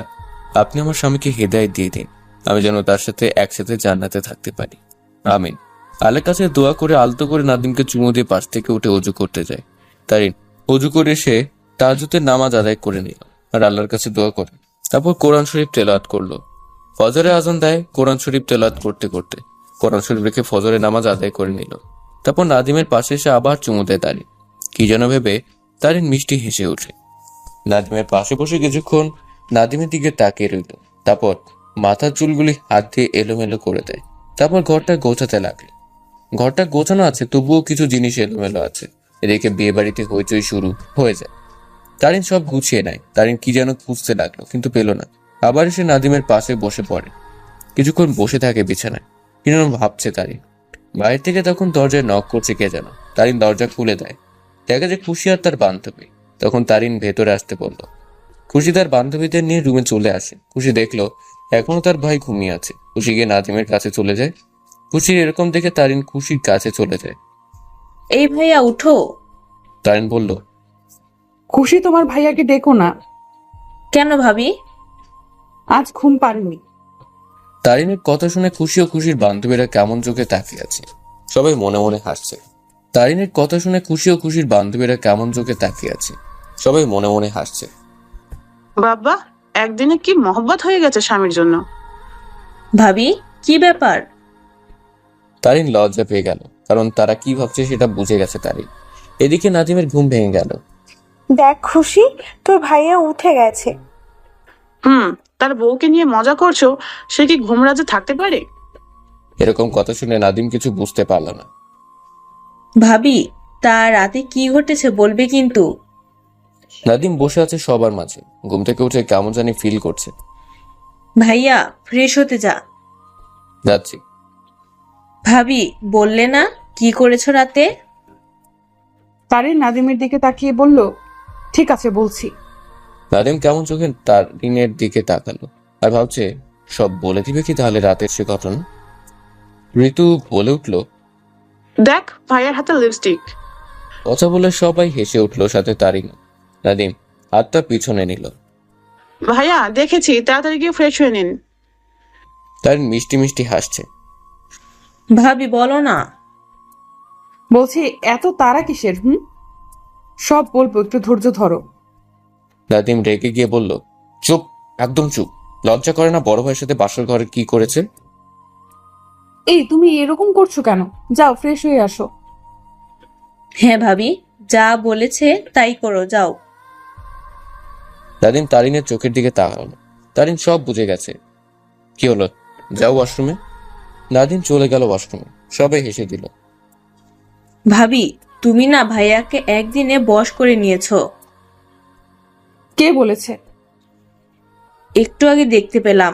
Speaker 2: আপনি আমার স্বামীকে হেদায়েত দিয়ে দিন, আমি যেন তার সাথে একসাথে জান্নাতে থাকতে পারি, আমিন। আল্লাহর কাছে দোয়া করে আলতো করে নাদিমকে চুমু দিয়ে পাশ থেকে উঠে অজু করতে যায়। তারিন অজু করে এসে তাহাজ্জুদের নামাজ আদায় করে নিল আর আল্লাহর কাছে দোয়া করে তারপর কোরআন শরীফ তেলাওয়াত করলো। ফজরে আজান দেয়, কোরআন শরীফ তেলাওয়াত করতে করতে কোরআন শরীফ রেখে ফজরের নামাজ আদায় করে নিল। তারপর নাদিমের পাশে এসে আবার চুমু দেয় তারিন। কি যেন ভেবে তারিন মিষ্টি হেসে ওঠে। নাদিমের পাশে বসে কিছুক্ষণ নাদিমের দিকে তাকিয়ে রইল, তারপর মাথার চুলগুলি হাত দিয়ে এলোমেলো করে দেয়। তারপর ঘরটা গোছাতে লাগলো। ঘরটা গোছানো আছে, তবুও কিছু জিনিস এলোমেলো আছে। এদিকে বিয়ে বাড়িতে হইচই শুরু হয়ে যায়। তারিন সব গুছিয়ে নেয়। তারিন কি যেন খুঁজতে লাগলো, কিন্তু পেল না। আবার এসে নাদিমের পাশে বসে পড়ে। কিছুক্ষণ বসে থাকে বিছানায়, কি যেন ভাবছে তারিন। বাইরে থেকে তখন দরজায় নক করছে কে যেন। তারিন দরজা খুলে দেয়, দেখা যায় খুশি আর তার বান্ধবী। তখন তারিন ভেতরে আসতে বলল। খুশি তার বান্ধবীদের নিয়ে রুমে চলে আসে। খুশি দেখলো এখনো তার ভাই ঘুমিয়ে আছে। খুশি গিয়ে নাদিমের কাছে চলে যায়। খুশির এরকম দেখে তারিন খুশির কাছে চলে যায়।
Speaker 7: এই ভাইয়া উঠো।
Speaker 2: তারিন বলল,
Speaker 1: খুশি তোমার ভাইয়াকে ডেকো না,
Speaker 7: কেন ভাবি?
Speaker 1: আজ ঘুম পারেনি।
Speaker 2: তারিনের কথা শুনে খুশি ও খুশির বান্ধবীরা কেমন চোখে তাকিয়ে আছে। সবাই মনে মনে হাসছে। তারিনের কথা শুনে খুশি ও খুশির বান্ধবীরা কেমন চোখে তাকিয়ে আছে। সবাই মনে মনে হাসছে।
Speaker 8: বাবা, একদিনে কি মহব্বত হয়ে গেছে স্বামীর জন্য।
Speaker 7: ভাবি, কি ব্যাপার?
Speaker 2: তারিন লজ্জা পেয়ে গেল, কারণ তারা কি ভাবছে সেটা বুঝে গেছে তারিন। এদিকে নাদিমের ঘুম ভেঙে গেল।
Speaker 9: দেখ খুশি, তোর ভাইয়া উঠে গেছে।
Speaker 8: তার বউকে নিয়ে মজা করছো, সে কি ঘুম রাজে থাকতে পারে?
Speaker 2: এরকম কথা শুনে নাদিম কিছু বুঝতে পারল না।
Speaker 7: ভাবি, তা রাতে কি ঘটেছে বলবে কিন্তু।
Speaker 2: নাদিম বসে আছে সবার মাঝে। ঘুম থেকে উঠে কেমন জানি ফিল করছে।
Speaker 7: ভাইয়া, ফ্রেশ হতে যা।
Speaker 2: যাচ্ছি।
Speaker 7: ভাবি, বললে না কি করেছো রাতে?
Speaker 1: তারিন নাদিমের দিকে তাকিয়ে বলল, ঠিক আছে বলছি।
Speaker 2: নাদিম কেমন চোখে তারিনের দিকে তাকালো আর ভাবছে সব বলে দিবে কি তাহলে রাতের সে ঘটনা। ঋতু বলে উঠল,
Speaker 8: দেখ ভাইয়ের হাতে লিপস্টিক।
Speaker 2: কথা বলে সবাই হেসে উঠলো, সাথে তারিন। নাদিম হাতটা পিছনে নিল।
Speaker 8: ভাইয়া দেখেছি, তাড়াতাড়ি গিয়ে ফ্রেশ হয়ে নিন।
Speaker 2: তারিন মিষ্টি মিষ্টি হাসছে।
Speaker 7: ভাবি বলো না।
Speaker 1: বলছি এত তারা কিসের? সব বলবো, একটু ধৈর্য ধরো।
Speaker 2: নাদিম রেগে গিয়ে বলল, চুপ, একদম চুপ। লজ্জা করে না বড় ভাইয়ের সাথে বাসর ঘরে কি করেছে?
Speaker 1: এই তুমি এরকম করছো কেন? যাও ফ্রেশ হয়ে আসো।
Speaker 7: হ্যাঁ ভাবি, যা বলেছে তাই করো, যাও।
Speaker 2: নাদিম তারিনের চোখের দিকে তাকালো। তারিন সব বুঝে গেছে। কি হলো, যাও ওয়াশরুমে। নাদিম চলে গেল ওয়াশরুমে। সবাই হেসে দিল।
Speaker 7: ভাবি, তুমি না ভাইয়াকে একদিনে বশ করে নিয়েছো।
Speaker 1: কে বলেছে?
Speaker 7: একটু আগে দেখতে পেলাম।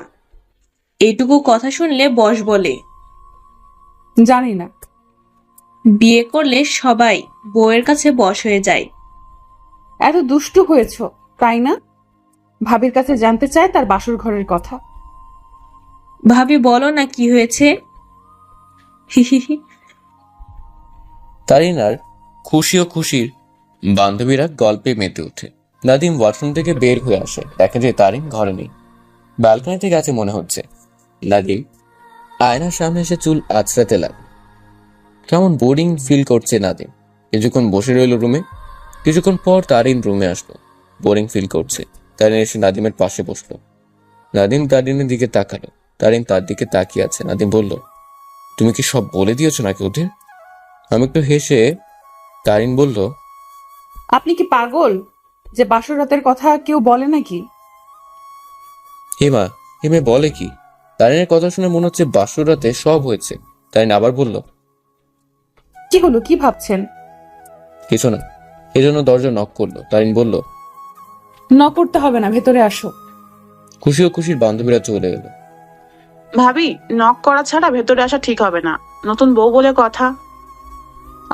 Speaker 7: এইটুকু কথা শুনলে বশ বলে।
Speaker 1: জানি না।
Speaker 7: বিয়ে করলে সবাই বউয়ের কাছে বশ হয়ে যায়।
Speaker 1: এত দুষ্টু হয়েছ তাই না? ভাবির কাছে জানতে চায় তার বাসর ঘরের কথা।
Speaker 7: ভাবি বলো না কি হয়েছে। হিহিহি।
Speaker 2: তারিন আর খুশি ও খুশির বান্ধবীরা গল্পে মেতে ওঠে। নাদিম ওয়াশরুম থেকে বের হয়ে আসে, দেখে যে তারিন ঘরে নেই। ব্যালকনিতে গেছে মনে হচ্ছে। নাদিম আয়নার সামনে এসে চুল আঁচড়াতে লাগে। কেমন বোরিং ফিল করছে নাদিম। কিছুক্ষণ বসে রইল রুমে। কিছুক্ষণ পর তারিন রুমে আসলো। বোরিং ফিল করছে। তারিন এসে নাদিমের পাশে বসলো। নাদিম তারিনের দিকে তাকালো। তারিন তার দিকে তাকিয়ে আছে। নাদিম বলল, তুমি কি সব বলে দিয়েছো নাকি ওদের? আমি একটু হেসে তারিন বলল,
Speaker 1: আপনি কি পাগল যে বাসর রাতের কথা কেউ বলে নাকি?
Speaker 2: হে মা, এ মেয়ে বলে কি? তারিনের কথা শুনে মনে হচ্ছে বাসরাতে সব হয়েছে। তারিন আবার বলল,
Speaker 1: কি হলো, কি ভাবছেন?
Speaker 2: কিছু না। এজন্য দরজা নক করলো। তারিন বলল,
Speaker 1: নক করতে হবে না, ভেতরে আসো।
Speaker 2: খুশি ও খুশির বান্ধবীরা চলে গেল।
Speaker 8: ভাবি, নক করা ছাড়া ভেতরে আসা ঠিক হবে না, নতুন বউ বলে কথা।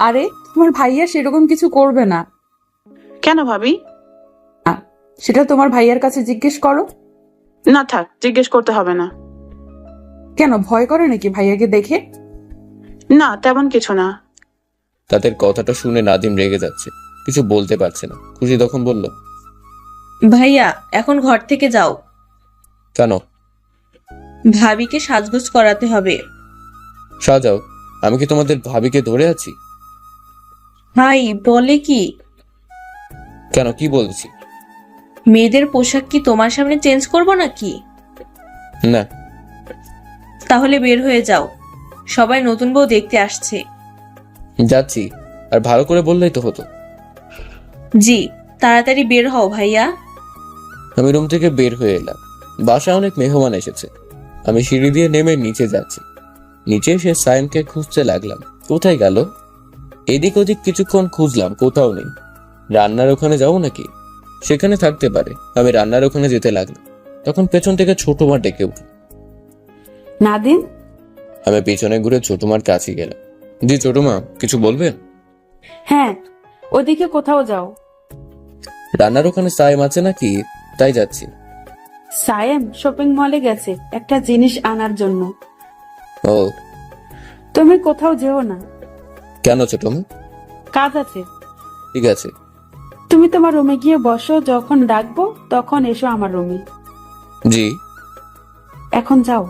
Speaker 1: আরে তোমার ভাইয়া সেরকম কিছু করবে না।
Speaker 8: কেন ভাবি?
Speaker 1: সেটা তোমার ভাইয়ার কাছে জিজ্ঞেস করো।
Speaker 8: না থাক, জিজ্ঞেস করতে হবে না।
Speaker 1: কেন, ভয় করে নাকি ভাইয়াকে দেখে?
Speaker 8: না, তেমন কিছু না।
Speaker 2: তাদের কথাটা শুনে নাদিম রেগে যাচ্ছে, কিছু বলতে পারছে না। খুশি তখন বলল,
Speaker 7: ভাইয়া এখন ঘর থেকে যাও,
Speaker 2: কেন?
Speaker 7: ভাবিকে সাজগোজ করাতে হবে।
Speaker 2: সাজাও? আমি কি তোমাদের ভাবিকে ধরে আছি?
Speaker 7: ভাই বলে কি,
Speaker 2: কেন, কি বলছি?
Speaker 7: মেয়েদের পোশাক কি তোমার সামনে চেঞ্জ করবো নাকি?
Speaker 2: না।
Speaker 7: তাহলে বের হয়ে যাও, সবাই নতুন বউ দেখতে আসছে।
Speaker 2: যাচ্ছি, আর ভালো করে বললেই তো হতো।
Speaker 7: জি, তাড়াতাড়ি বের হও ভাইয়া।
Speaker 2: আমি রুম থেকে বের হয়ে এলাম। বাসায় অনেক মেহমান এসেছে। আমি সিঁড়ি দিয়ে নেমে নিচে যাচ্ছি। নিচে এসে সাইমকে খুঁজতে লাগলাম, কোথায় গেল? এদিক ওদিক কিছুক্ষণ খুঁজলাম, কোথাও নেই। রান্নার ওখানে যাবো নাকি? সেখানে থাকতে পারে। আমি রান্নার ওখানে যেতে লাগলাম, তখন পেছন থেকে ছোট মা ডেকে উঠল।
Speaker 4: নাদিম,
Speaker 2: আমি পেছনে ঘুরে ছোট মার কাছে গেলাম। জি ছোট মা, কিছু বলবেন?
Speaker 4: হ্যাঁ, ওদিকে কোথাও যাও।
Speaker 2: রান্নার ওখানে সাইম আছে নাকি, তাই যাচ্ছি।
Speaker 4: সায়েম শপিং মলে গেছে একটা জিনিস আনার জন্য।
Speaker 2: ও,
Speaker 4: তুমি কোথাও যেও না,
Speaker 2: কেন ছোট মা?
Speaker 4: কাজ আছে।
Speaker 2: ঠিক আছে।
Speaker 4: তুমি তোমার রুমে গিয়ে বসো, যখন ডাকবো তখন এসো আমার রুমে।
Speaker 2: জি।
Speaker 4: এখন যাও।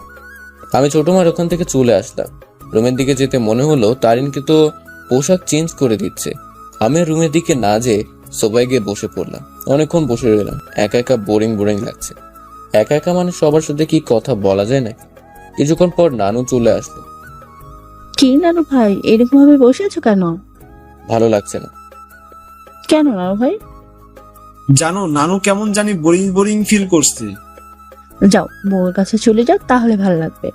Speaker 2: আমি ছোট মার ওখান থেকে চলে আসলাম। রুমের দিকে যেতে মনে হলো তারিনকে তো পোশাক চেঞ্জ করে দিচ্ছে। আমি আর রুমের দিকে না যেয়ে সোফায় গিয়ে বসে পড়লাম। অনেকক্ষণ বসে রইলাম, একা একা বোরিং বোরিং লাগছে। একা একা মানে সবার সাথে কি কথা বলা যায় নাকি? কিছুক্ষণ পর নানু চলে আসলো।
Speaker 10: কি নানু ভাই, এরকম ভাবে বসে আছো কেন?
Speaker 2: ভালো লাগছে না।
Speaker 10: কেন নানু ভাই?
Speaker 6: জানো, নানু কেমন জানি বোরিং বোরিং ফিল করছে।
Speaker 10: যাও বউর কাছে চলে যাও, তাহলে ভালো লাগবে।